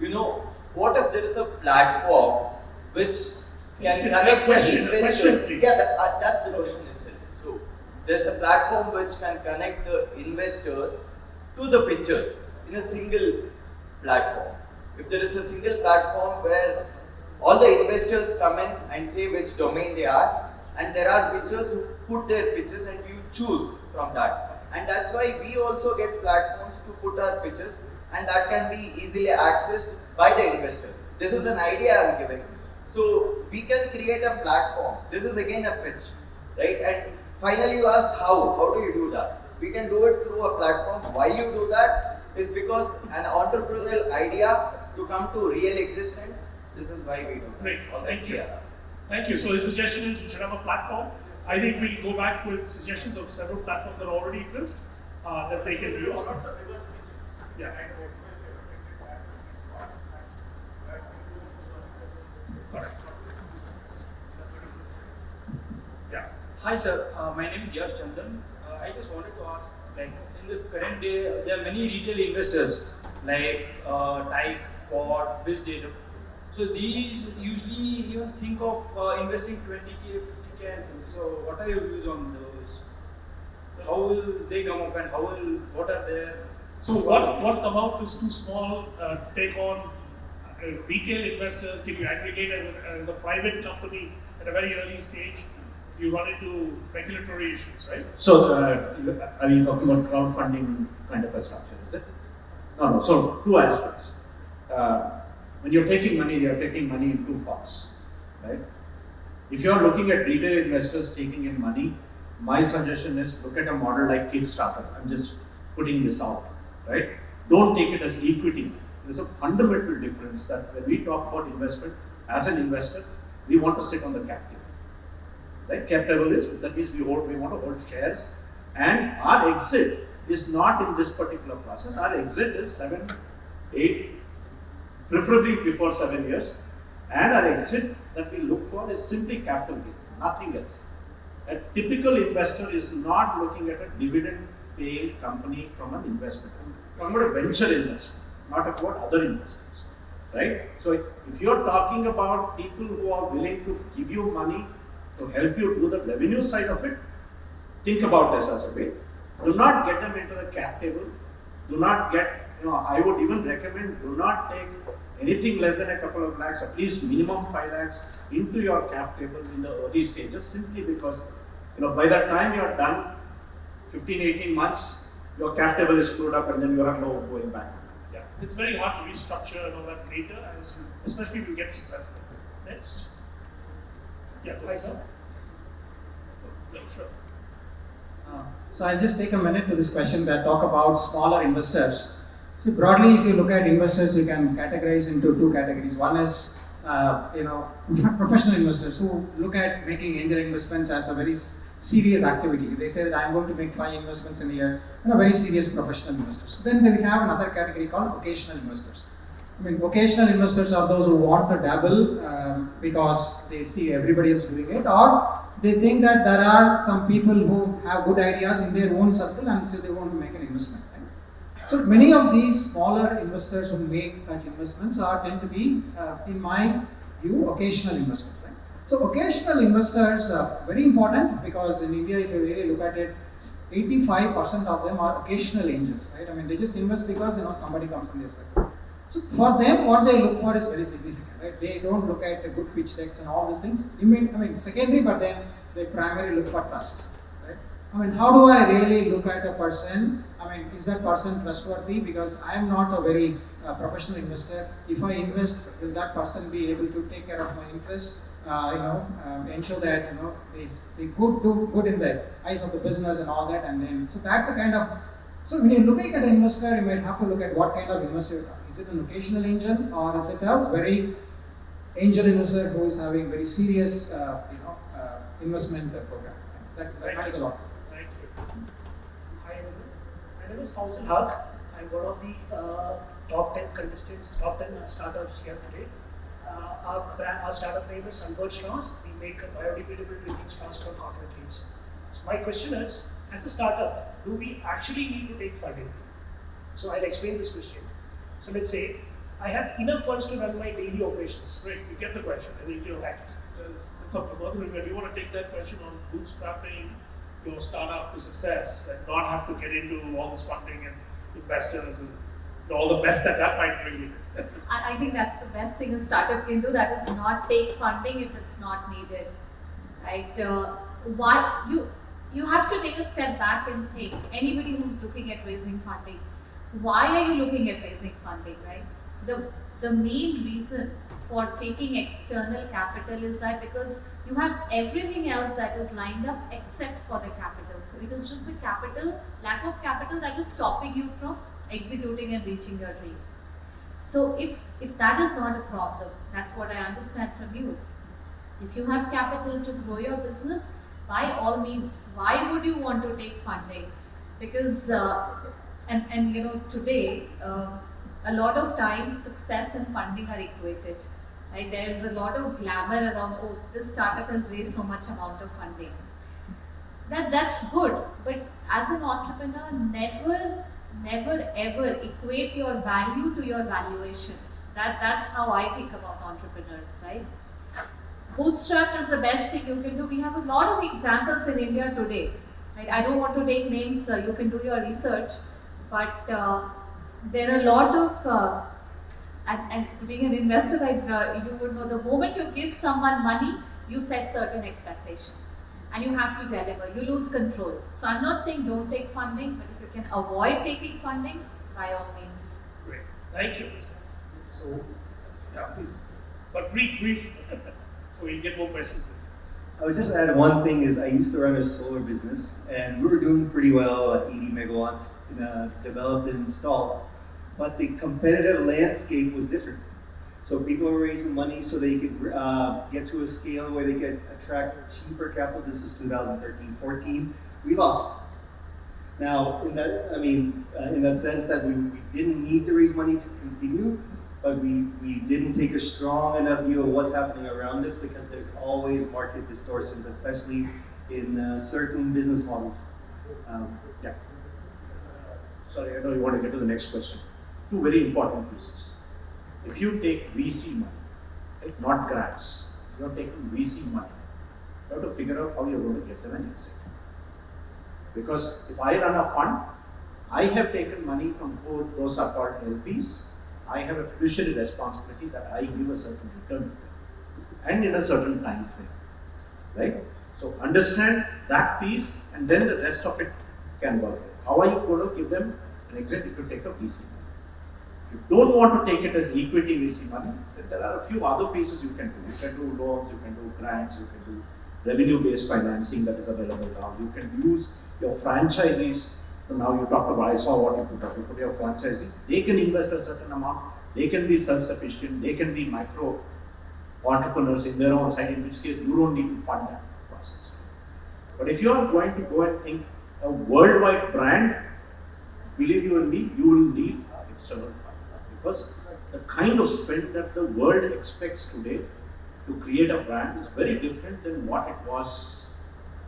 if there is a platform which can connect the investors? That's the question itself. So, there's a platform which can connect the investors to the pitchers in a single platform. If there is a single platform where all the investors come in and say which domain they are, and there are pitchers who put their pitches and you choose from that. And that's why we also get platforms to put our pitches, and that can be easily accessed by the investors. This is an idea I'm giving. So we can create a platform. This is again a pitch, right? And finally you asked how. How do you do that? We can do it through a platform. Why you do that is because an entrepreneurial idea to come to real existence. This is why we do that.
Great. Thank you. Thank you. So the suggestion is we should have a platform. I think we can go back with suggestions of several platforms that already exist that they can use. Yeah. Correct. Yeah.
Hi sir, my name is Yash Chandan. I just wanted to ask, like in the current day, there are many retail investors like Type, Pod, BizData. So these usually even think of investing 20k, 50k and things. So what are your views on those? How will they come up and what are their...
So what amount is too small? Take on retail investors? Can you aggregate as a private company at a very early stage? You run into regulatory issues, right?
So are you talking about crowdfunding kind of a structure, is it? No. So 2 aspects. When you're taking money in 2 forms, right? If you're looking at retail investors taking in money, my suggestion is look at a model like Kickstarter. I'm just putting this out, right? Don't take it as equity. There's a fundamental difference that when we talk about investment, as an investor, we want to sit on the cap table, right? Cap table is, that means we want to hold shares, and our exit is not in this particular process. Our exit is 7, 8, preferably before 7 years, and our exit that we look for is simply capital gains, nothing else. A typical investor is not looking at a dividend paying company from an investment. I'm talking about a venture investment. not about other investors, right? So if you're talking about people who are willing to give you money to help you do the revenue side of it, think about this as a way. Do not get them into the cap table. Do not get, I would even recommend, do not take anything less than a couple of lakhs, at least minimum 5 lakhs into your cap table in the early stages, simply because, by the time you're done, 15, 18 months, your cap table is screwed up and then you have no going back.
Yeah, it's very hard to restructure and all that later, especially if you get successful. Next. Yeah, go ahead, sir. No, sure.
So I'll just take a minute to this question that talk about smaller investors. So broadly, if you look at investors, you can categorize into two categories. One is, professional investors who look at making angel investments as a very serious activity. They say that I'm going to make 5 investments in a year, very serious professional investors. Then we have another category called vocational investors. Vocational investors are those who want to dabble because they see everybody else doing it, or they think that there are some people who have good ideas in their own circle and so they want to make an investment. Right? So many of these smaller investors who make such investments tend to be, in my view, occasional investors. Right? So occasional investors are very important because in India, if you really look at it, 85% of them are occasional angels. Right? They just invest because somebody comes in their circle. So for them, what they look for is very significant, right? They don't look at the good pitch decks and all these things. Secondary, but then they primarily look for trust, right? How do I really look at a person? Is that person trustworthy? Because I am not a very professional investor. If I invest, will that person be able to take care of my interests? Ensure that they could do good in the eyes of the business and all that, and then so that's the kind of. So when you're looking at an investor, you might have to look at what kind of investor. Is it an occasional angel, or is it a very angel investor who is having very serious, investment program? That matters a lot.
Thank you. Hi, my name is Fauzan Haq. I'm one of the top 10 contestants, top 10 startups here today. Our startup name is Sunbird Straws. We make biodegradable drinking straws for coconut leaves. So my question is, as a startup, do we actually need to take funding? So I'll explain this question. So let's say I have enough funds to run my daily operations.
Right, you get the question. I think, Madhurima, do you want to take that question on bootstrapping your startup to success and not have to get into all this funding and investors and all the best that might bring you?
I think that's the best thing a startup can do. That is not take funding if it's not needed, right? Why you have to take a step back and think. Anybody who's looking at raising funding, why are you looking at raising funding, right? The main reason for taking external capital is that because you have everything else that is lined up except for the capital. So it is just the capital, lack of capital that is stopping you from executing and reaching your dream. So if that is not a problem, that's what I understand from you. If you have capital to grow your business, by all means, why would you want to take funding? Because today a lot of times success and funding are equated. Right? There's a lot of glamour around, oh, this startup has raised so much amount of funding. That's good, but as an entrepreneur, never ever equate your value to your valuation. That's how I think about entrepreneurs, right? Bootstrap is the best thing you can do. We have a lot of examples in India today. Right? I don't want to take names, you can do your research, but there are a lot of, and being an investor, you would know the moment you give someone money, you set certain expectations and you have to deliver, you lose control. So I'm not saying don't take funding, but if you can avoid taking funding, by all means.
Great, thank you. So, yeah, please. But brief, so we'll get more questions.
I would just add one thing is I used to run a solar business and we were doing pretty well at 80 megawatts developed and installed, but the competitive landscape was different. So people were raising money so they could get to a scale where they could attract cheaper capital. This is 2013-14. We lost. Now, in that sense that we didn't need to raise money to continue, but we didn't take a strong enough view of what's happening around us because there's always market distortions, especially in certain business models.
Sorry, I know you want to get to the next question. two very important pieces. If you take VC money, right, not grants, you're taking VC money, you have to figure out how you're going to get them an exit. Because if I run a fund, I have taken money from both, those are called LPs. I have a fiduciary responsibility that I give a certain return to them and in a certain time frame, right? So understand that piece and then the rest of it can work. How are you going to give them an exit if you take a VC money? If you don't want to take it as equity VC money, then there are a few other pieces you can do. You can do loans, you can do grants, you can do revenue-based financing that is available now. You can use your franchisees. So now you talked about, I saw what you put up. You put your franchisees, they can invest a certain amount, they can be self-sufficient, they can be micro entrepreneurs in their own side, in which case you don't need to fund that process. But if you are going to go and think a worldwide brand, believe you and me, you will need external fund. Because the kind of spend that the world expects today to create a brand is very different than what it was,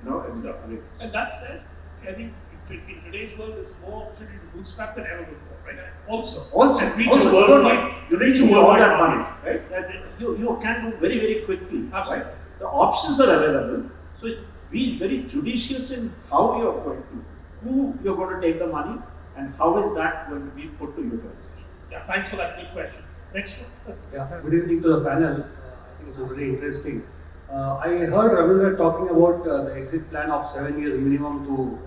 in the previous.
And that said, I think in today's world, there's more opportunity to bootstrap than ever before, right? Also, and reach a worldwide, you reach a worldwide
that money, right? That you can do very, very quickly.
Absolutely.
Right? The options are available. So be very judicious in how you're going to, who you're going to take the money, and how is that going to be put to utilization.
Yeah, thanks for that good question. Next one.
Yeah, good evening to the panel. I think it's very interesting. I heard Ravindra talking about the exit plan of 7 years minimum to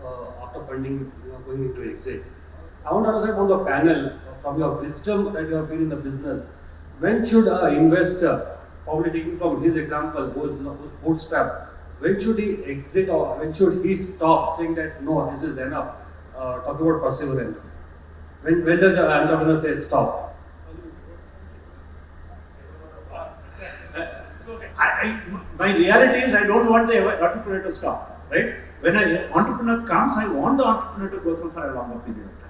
after funding, going into exit. I want to understand from the panel, from your wisdom that you have been in the business, when should an investor, probably taking from his example, who's bootstrapped, when should he exit or when should he stop saying that no, this is enough? Talking about perseverance. When does an entrepreneur say stop?
My reality is I don't want the entrepreneur to stop, right? When an entrepreneur comes, I want the entrepreneur to go through for a longer period of time.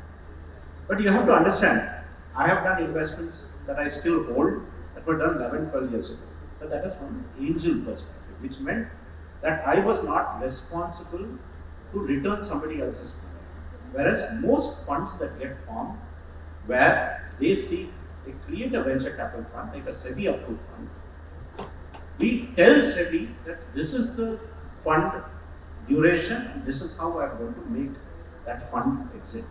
But you have to understand, I have done investments that I still hold that were done 11, 12 years ago. But that is from an angel perspective, which meant that I was not responsible to return somebody else's money. Whereas most funds that get formed, where they create a venture capital fund, like a SEBI approved fund. We tell SEBI that this is the fund duration and this is how I'm going to make that fund exit.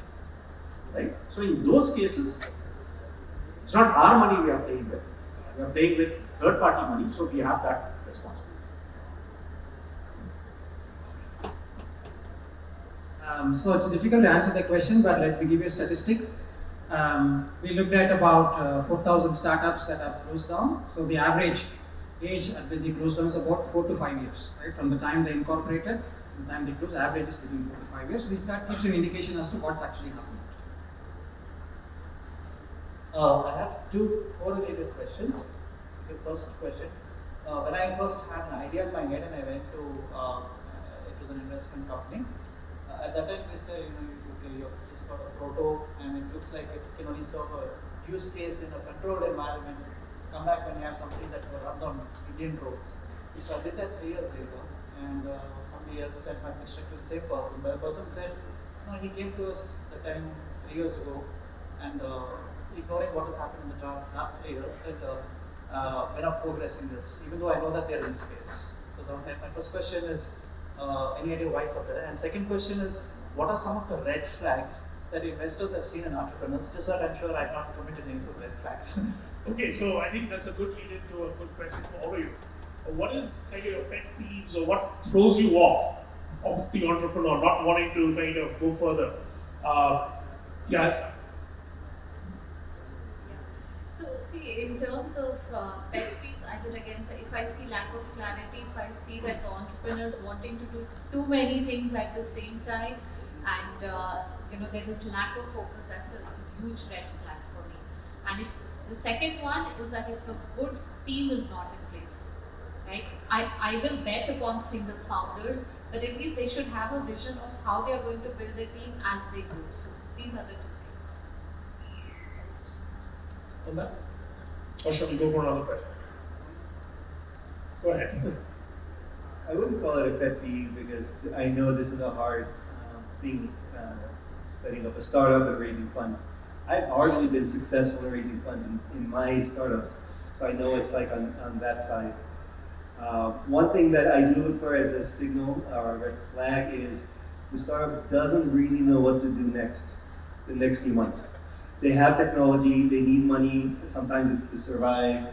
Right? So in those cases, it's not our money we are playing with. We are playing with third party money, so we have that responsibility.
So it's difficult to answer the question, but let me give you a statistic. We looked at about 4,000 startups that have closed down. So the average age at which they closed down is about 4 to 5 years, right? From the time they incorporated to the time they close, average is between 4 to 5 years. That gives you an indication as to what's actually happening.
I have two correlated questions. The first question, when I first had an idea in my head and I went to, it was an investment company. At that time they said, you've just got a proto and it looks like it can only serve a use case in a controlled environment. Come back when you have something that runs on Indian roads. So I did that 3 years later and somebody else sent my question to the same person. But the person said, no, he came to us the time 3 years ago and ignoring what has happened in the last 3 years said, we're not progressing this, even though I know that they're in space. So my first question is, any idea why it's up there? And second question is, what are some of the red flags that investors have seen in entrepreneurs? Just so that I'm sure I've not committed any of those red flags.
Okay, so I think that's a good lead into a good question for all of you. What is kind of your pet peeves or what throws you off of the entrepreneur, not wanting to kind of go further? Yeah.
So see, in terms of pet peeves, I would again say if I see lack of clarity, if I see that the entrepreneurs wanting to do too many things at the same time, and there is lack of focus, that's a huge red flag for me. And if the second one is that if a good team is not in place, right? I will bet upon single founders, but at least they should have a vision of how they are going to build the team as they go. So these are the two things.
On that? Or shall we go for another question? Go ahead.
I wouldn't call it a pet peeve because I know this is a hard thing, setting up a startup and raising funds. I've already been successful in raising funds in my startups, so I know it's like on that side. One thing that I do look for as a signal or a red flag is the startup doesn't really know what to do next, the next few months. They have technology, they need money, sometimes it's to survive.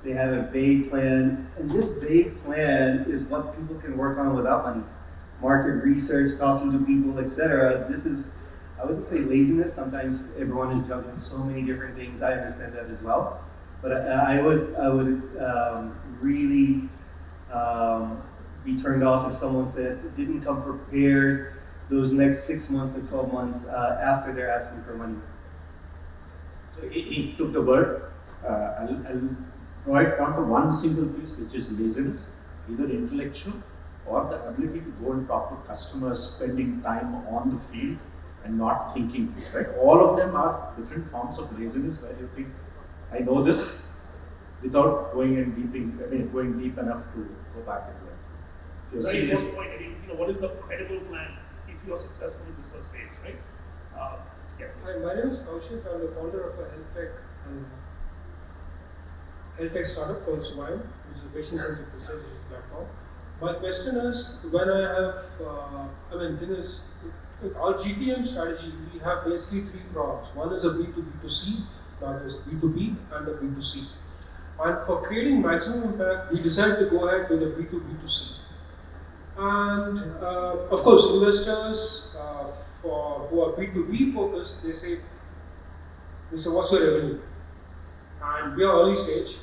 They have a vague plan, and this vague plan is what people can work on without money. Market research, talking to people, etc. This is, I wouldn't say laziness. Sometimes everyone is juggling so many different things. I understand that as well, but I would really be turned off if someone said didn't come prepared those next 6 months or 12 months after they're asking for money.
So he took the word. I'll draw it down to one single piece, which is laziness, either intellectual or the ability to go and talk to customers, spending time on the field and not thinking through, right? All of them are different forms of laziness where you think, I know this, without going deep enough to go back and learn. If you're
Very
serious,
important point. I mean, what is the credible plan if you are successful in this first phase, right? Yeah.
Hi, my name is Kaushik. I'm the founder of a health tech startup called Smile, which is a patient-centric digitalization platform. My question is, when I have, thing is, with our GTM strategy, we have basically three prongs. One is a B2B2C, another is a B2B, and a B2C. And for creating maximum impact, we decided to go ahead with a B2B2C. And of course, investors who are B2B focused, they say, what's your revenue? And we are early stage.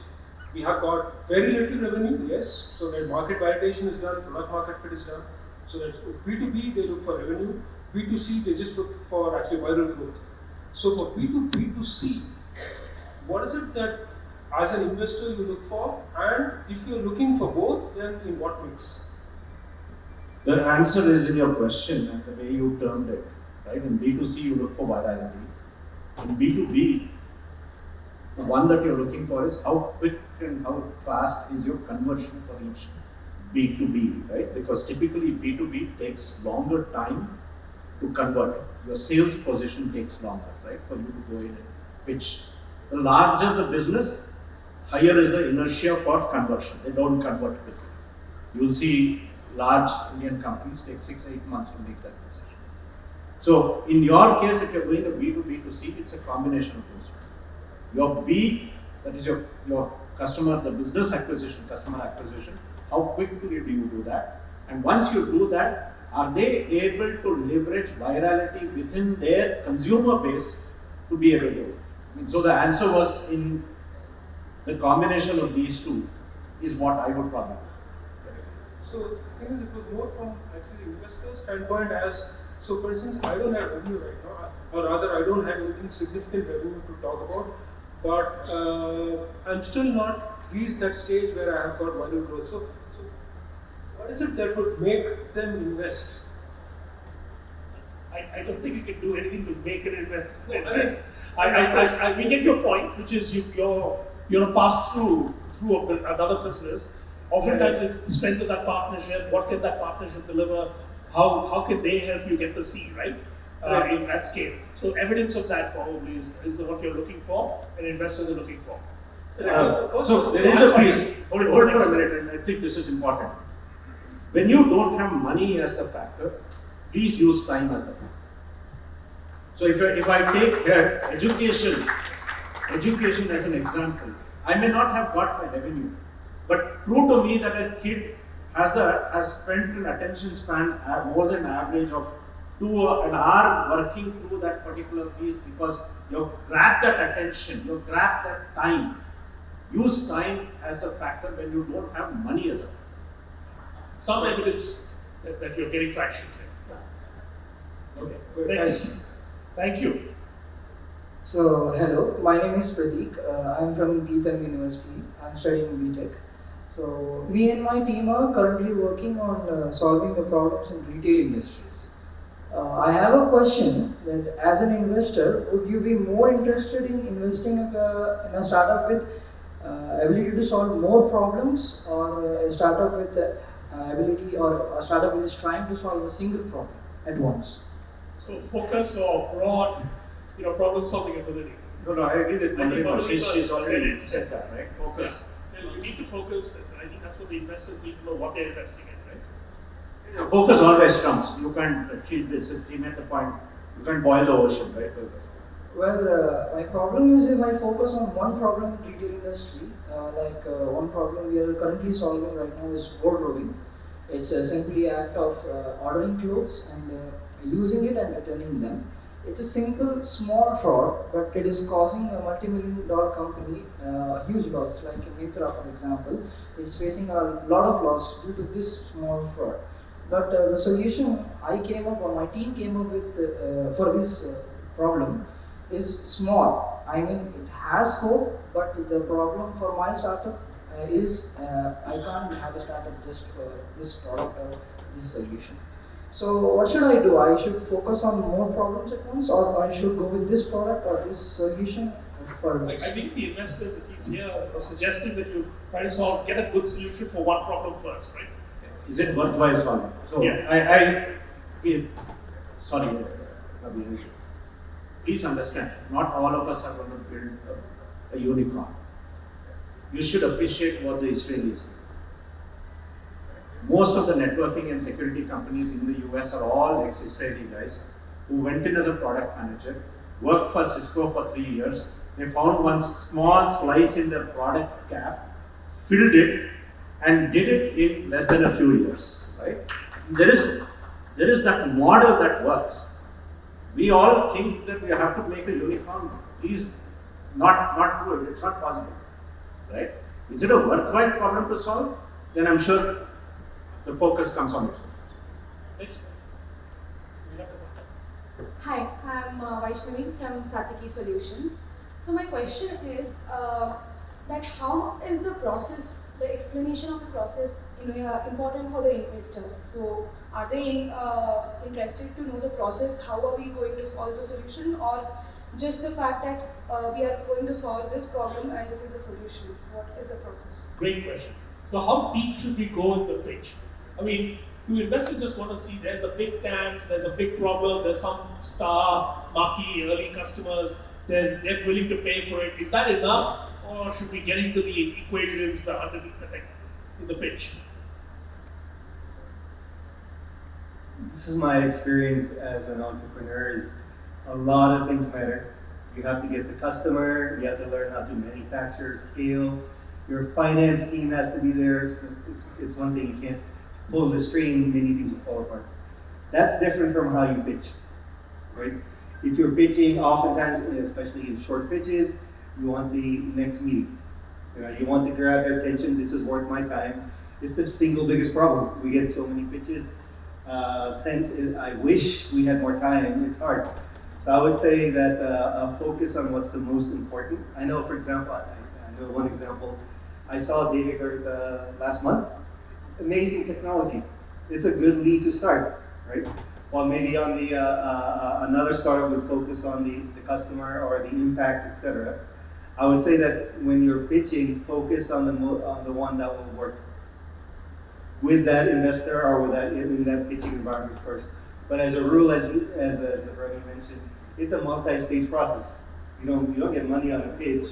We have got very little revenue, yes. So that market validation is done, product market fit is done. So that's B2B, they look for revenue. B2C, they just look for actually viral growth. So for B2B2C, what is it that as an investor you look for? And if you're looking for both, then in what mix?
the answer is in your question and the way you termed it, right? In B2C, you look for virality. In B2B, the one that you're looking for is how quick and how fast is your conversion for each B2B, right? Because typically B2B takes longer time to convert. Your sales position takes longer, right? For you to go in and pitch. The larger the business, higher is the inertia for conversion. They don't convert quickly. You'll see large Indian companies take 6-8 months to make that decision. So in your case, if you're doing a B2B2C, it's a combination of those two. Your B, that is your customer, the business acquisition, customer acquisition, how quickly do you do that? And once you do that, are they able to leverage virality within their consumer base to be able to do it? So the answer was in the combination of these two is what I would probably do.
So the thing is, it was more from actually the investor standpoint as, so for instance, I don't have revenue right now, or rather I don't have anything significant revenue to talk about, but I'm still not reached that stage where I have got viral growth. So what is it that would make them invest?
I don't think you can do anything to make it invest. We get your point, which is you're a pass through another business. Oftentimes it's the strength of that partnership, what can that partnership deliver, how can they help you get the C, right? In that scale. So evidence of that probably is what you're looking for and investors are looking for.
So there is a piece, hold for a minute, and I think this is important. When you don't have money as the factor, please use time as the factor. So if I take here education as an example, I may not have got my revenue, but prove to me that a kid has spent an attention span more than average of an hour working through that particular piece because you grab that attention, you grab that time. Use time as a factor when you don't have money as a factor.
Some evidence that you're getting traction there. Okay, next. Thank you.
So, hello, my name is Pratik. I'm from Geetham University. I'm studying BTech. So, me and my team are currently working on solving the problems in retail industries. I have a question that as an investor, would you be more interested in investing in a startup with ability to solve more problems or a startup with ability or a startup which is trying to solve a single problem at once?
So focus or broad problem-solving ability.
No, I agree with
I think
Madhurima. She's already
said
said that, right? Focus.
Yeah. You need to focus, and I think that's what the investors need to know what they're investing in, right?
Focus always comes. You can't, she made the point, you can't boil the ocean, right?
Well, my problem is if I focus on one problem in retail industry, one problem we are currently solving right now is wardrobing. It's simply an act of ordering clothes and using it and returning them. It's a simple, small fraud, but it is causing a multi-million-dollar company huge losses. Like Mitra, for example, is facing a lot of loss due to this small fraud. But the solution I came up, or my team came up with for this problem is small. I mean, it has scope, but the problem for my startup is I can't have a startup just for this product or this solution. So what should I do? I should focus on more problems at once, or I should go with this product or this solution?
I think the investors, at least here, are suggesting that you try to get a good solution for one problem first, right?
Is it worthwhile solving? So
yeah.
Sorry, Ravi. Please understand, not all of us are going to build a unicorn. You should appreciate what the Israelis do. Most of the networking and security companies in the US are all ex-Israeli guys who went in as a product manager, worked for Cisco for 3 years. They found one small slice in their product gap, filled it, and did it in less than a few years. Right? There is that model that works. We all think that we have to make a unicorn. Please, not do it. It's not possible. Right? Is it a worthwhile problem to solve? Then I'm sure the focus comes on it.
Next.
Hi, I'm Vaishnavi from Satiki Solutions. So my question is that how is the process, the explanation of the process, important for the investors? So are they interested to know the process? How are we going to solve the solution, or just the fact that we are going to solve this problem and this is the solutions? What is the process?
Great question. So how deep should we go in the pitch? I mean, do investors just want to see there's a big TAM, there's a big problem, there's some star, marquee, early customers, they're willing to pay for it. Is that enough, or should we get into the equations underneath the tech in the pitch?
This is my experience as an entrepreneur. Is a lot of things matter. You have to get the customer, you have to learn how to manufacture, scale. Your finance team has to be there. So it's one thing, you can't pull the string, many things will fall apart. That's different from how you pitch, right? If you're pitching, oftentimes, especially in short pitches, you want the next meeting. You want to grab their attention. This is worth my time. It's the single biggest problem. We get so many pitches sent. I wish we had more time. It's hard. So I would say that focus on what's the most important. I know, for example, I know one example. I saw David Earth last month. Amazing technology. It's a good lead to start, right? While maybe on the another startup would focus on the customer or the impact, etc. I would say that when you're pitching, focus on the one that will work with that investor or with that in that pitching environment first. But as a rule, as Ravi mentioned, it's a multi-stage process. You don't get money on a pitch.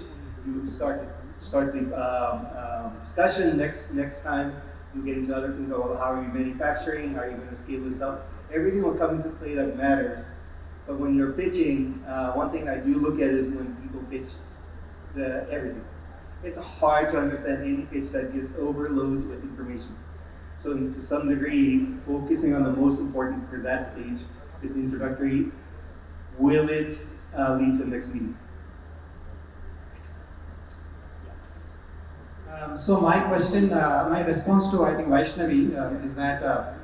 You start the discussion. Next time you get into other things. Well, how are you manufacturing? How are you going to scale this up? Everything will come into play that matters. But when you're pitching, one thing I do look at is when people pitch everything. It's hard to understand any pitch that gives overloads with information. So to some degree, focusing on the most important for that stage is introductory. Will it lead to the next meeting?
So my question, my response to I think Vaishnavi is that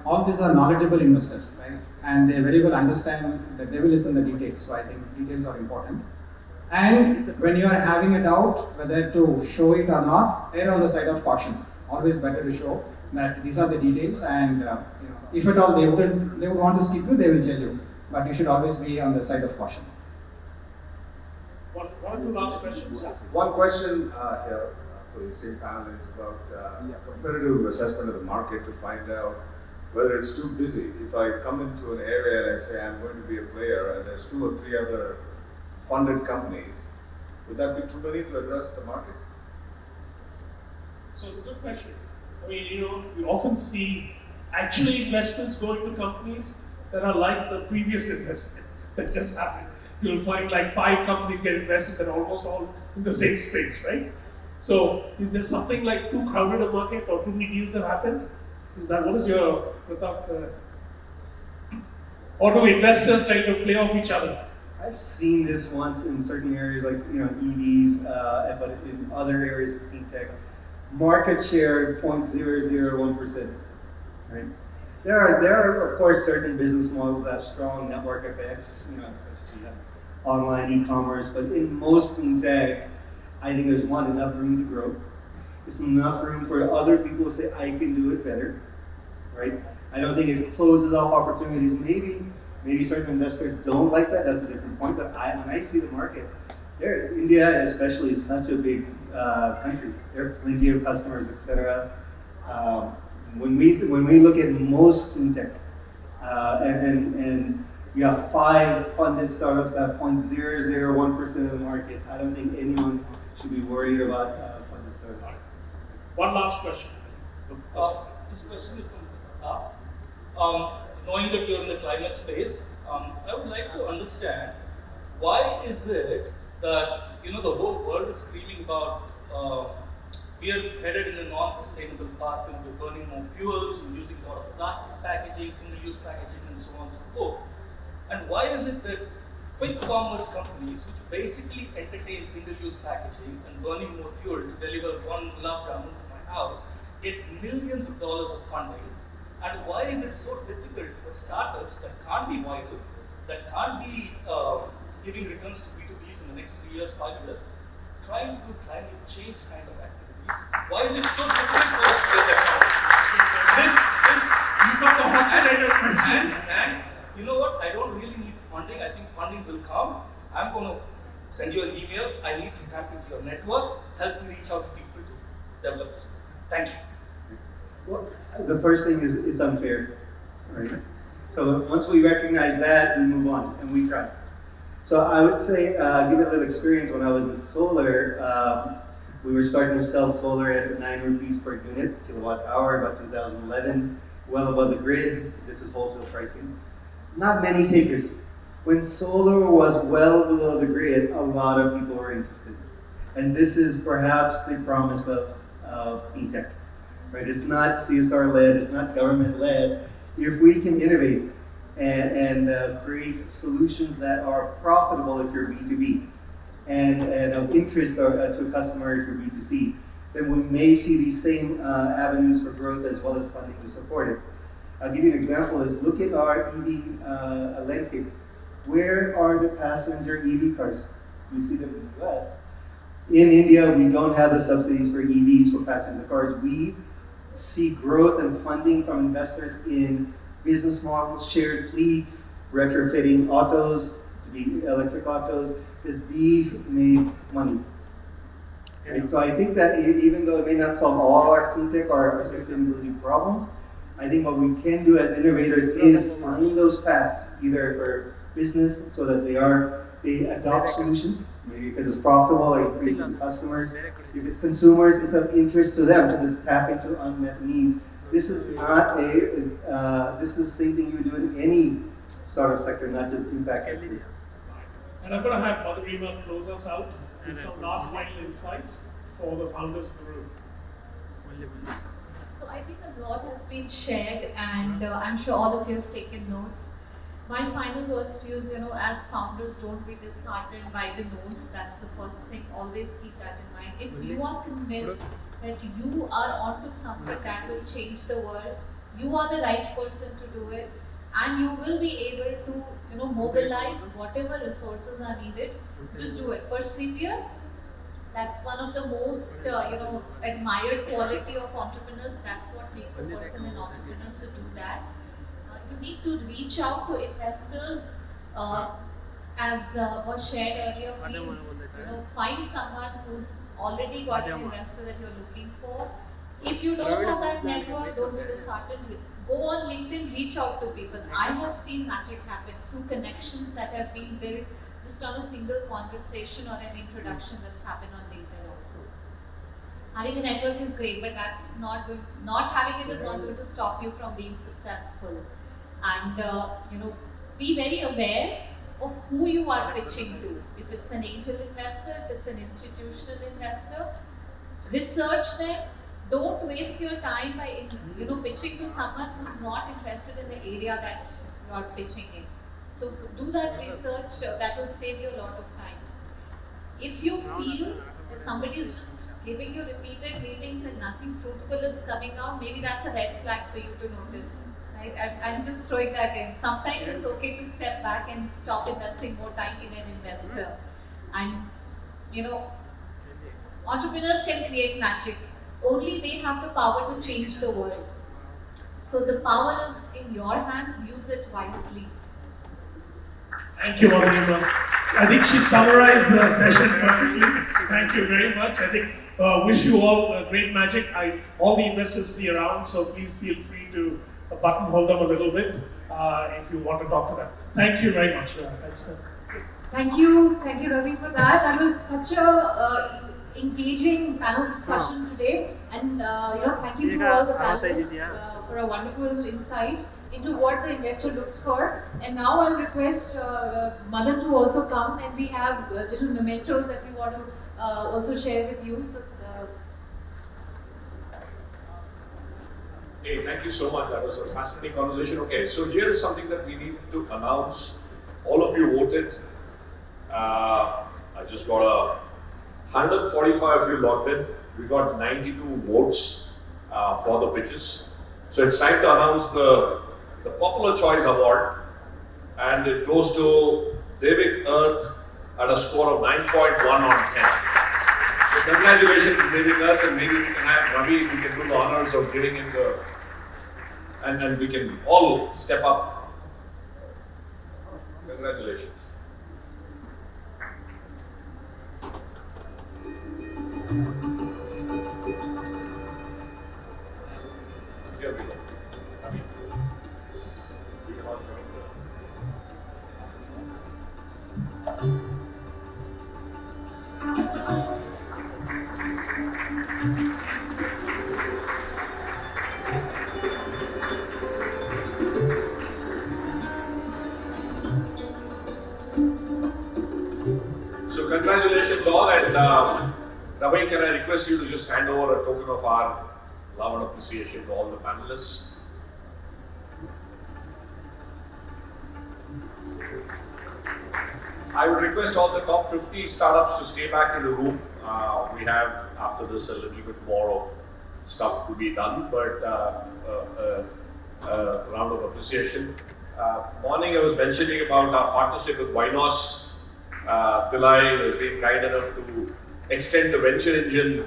all these are knowledgeable investors, right? And they very well understand the devil is in the details. So I think details are important. And when you are having a doubt whether to show it or not, err on the side of caution. Always better to show that these are the details, and if at all they would want to skip you, they will tell you. But you should always be on the side of caution.
One or two last questions.
One question here for the same panel is about competitive assessment of the market to find out whether it's too busy. If I come into an area and I say I'm going to be a player and there's 2 or 3 other funded companies, would that be too many to address the market?
So it's a good question. I mean, we often see actually investments go into companies that are like the previous investment that just happened. You'll find like 5 companies get invested that are almost all in the same space, right? So is there something like too crowded a market or too many deals have happened? Is that, what is your, Pratap, or do investors kind of play off each other?
I've seen this once in certain areas like EVs, but in other areas of clean tech. Market share 0.001%, right? There are of course certain business models that have strong network effects, especially online e-commerce. But in most clean tech, I think there's enough room to grow. There's enough room for other people to say I can do it better, right? I don't think it closes off opportunities. Maybe certain investors don't like that. That's a different point. But when I see the market, India especially is such a big country. There are plenty of customers, etc. When we look at most clean tech, and you have 5 funded startups at 0.001% of the market, I don't think anyone should be worried about funded startups.
One last question.
This question is from Pratap. Knowing that you're in the climate space, I would like to understand why is it that the whole world is screaming about we are headed in a non-sustainable path, we're burning more fuels, we're using a lot of plastic packaging, single-use packaging, and so on and so forth. And why is it that quick commerce companies, which basically entertain single-use packaging and burning more fuel to deliver 1 gulab jamun to my house, get millions of dollars of funding? And why is it so difficult for startups that can't be viral, that can't be giving returns to B2Bs in the next 3 years, 5 years, trying to do climate change kind of activities? Why is it so difficult for us to get that funding? You got the hot question. And you know what? I don't really need funding. I think funding will come. I'm going to send you an email. I need to tap into your network. Help me reach out to people to develop this. Thank you.
Well, the first thing is it's unfair, right? So once we recognize that, we move on and we try. So I would say, give it a little experience. When I was in solar, we were starting to sell solar at 9 rupees per unit, kilowatt hour, about 2011, well above the grid. This is wholesale pricing. Not many takers. When solar was well below the grid, a lot of people were interested. And this is perhaps the promise of clean tech. Right? It's not CSR-led, it's not government-led. If we can innovate and create solutions that are profitable if you're B2B and of interest to a customer if you're B2C, then we may see these same avenues for growth as well as funding to support it. I'll give you an example is look at our EV landscape. Where are the passenger EV cars? We see them in the US. In India, we don't have the subsidies for EVs for passenger cars. We see growth and funding from investors in business models, shared fleets, retrofitting autos to be electric autos, because these make money. Right? So I think that even though it may not solve all our clean tech or our sustainability problems, I think what we can do as innovators is find those paths, either for business so that they adopt solutions, maybe because it's profitable or increases the customers. If it's consumers, it's of interest to them because it's tap into unmet needs. This is not this is the same thing you would do in any startup sector, not just impact sector.
And I'm going to have Madhurima close us out with some last final insights for the founders of the room.
So I think a lot has been shared, and I'm sure all of you have taken notes. My final words to you is, as founders, don't be disheartened by the no's. That's the first thing. Always keep that in mind. If you are convinced that you are onto something that will change the world, you are the right person to do it, and you will be able to, mobilize whatever resources are needed. Just do it. Persevere. That's one of the most, admired quality of entrepreneurs. That's what makes a person an entrepreneur. So do that. You need to reach out to investors, as was shared earlier. Please, find someone who's already got an investor that you're looking for. If you don't have that network, don't be disheartened. go on LinkedIn, reach out to people. I have seen magic happen through connections that have been built just on a single conversation or an introduction that's happened on LinkedIn also. Having a network is great, but that's not going, not having it is not going to stop you from being successful. And be very aware of who you are pitching to. If it's an angel investor, if it's an institutional investor, research them. Don't waste your time by pitching to someone who's not interested in the area that you are pitching in. So do that research. That will save you a lot of time. If you feel that somebody is just giving you repeated meetings and nothing fruitful is coming out, maybe that's a red flag for you to notice. Right? I'm just throwing that in. Sometimes it's okay to step back and stop investing more time in an investor. And entrepreneurs can create magic. Only they have the power to change the world. So the power is in your hands. Use it wisely.
Thank you, Madhurima. I think she summarized the session perfectly. Thank you very much. I think wish you all great magic. All the investors will be around, so please feel free to buttonhole them a little bit if you want to talk to them. Thank you very much.
Thank you, Ravi, for that. That was such a engaging panel discussion today, and thank you to all the panelists for a wonderful insight into what the investor looks for. And now I'll request Madan to also come, and we have little mementos that we want to also share with you. So,
hey, thank you so much. That was a fascinating conversation. Okay, so here is something that we need to announce. All of you voted. I just got 145 of you logged in. We got 92 votes for the pitches. So it's time to announce the Popular Choice Award, and it goes to Devik Earth at a score of 9.1 on 10. So congratulations, Devik Earth, and maybe we can have Ravi if we can do the honors of giving him the, and we can all step up. Congratulations. Here we go. Ravi. We can all join So congratulations all, and Ravi, can I request you to just hand over a token of our love and appreciation to all the panelists. I would request all the top 50 startups to stay back in the room. We have, after this, a little bit more of stuff to be done, but a round of appreciation. Morning, I was mentioning about our partnership with YNOS. Thillai has been kind enough to extend the venture engine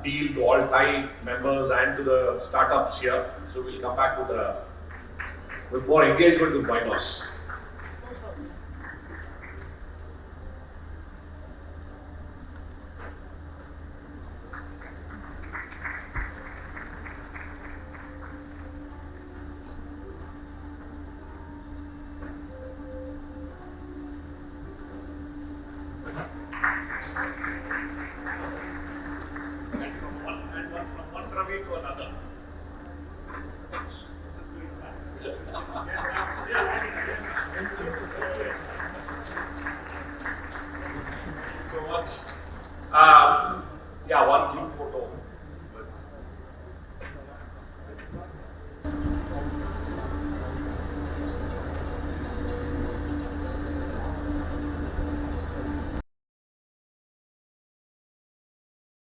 deal to all Thai members and to the startups here. So we'll come back with more engagement with YNOS.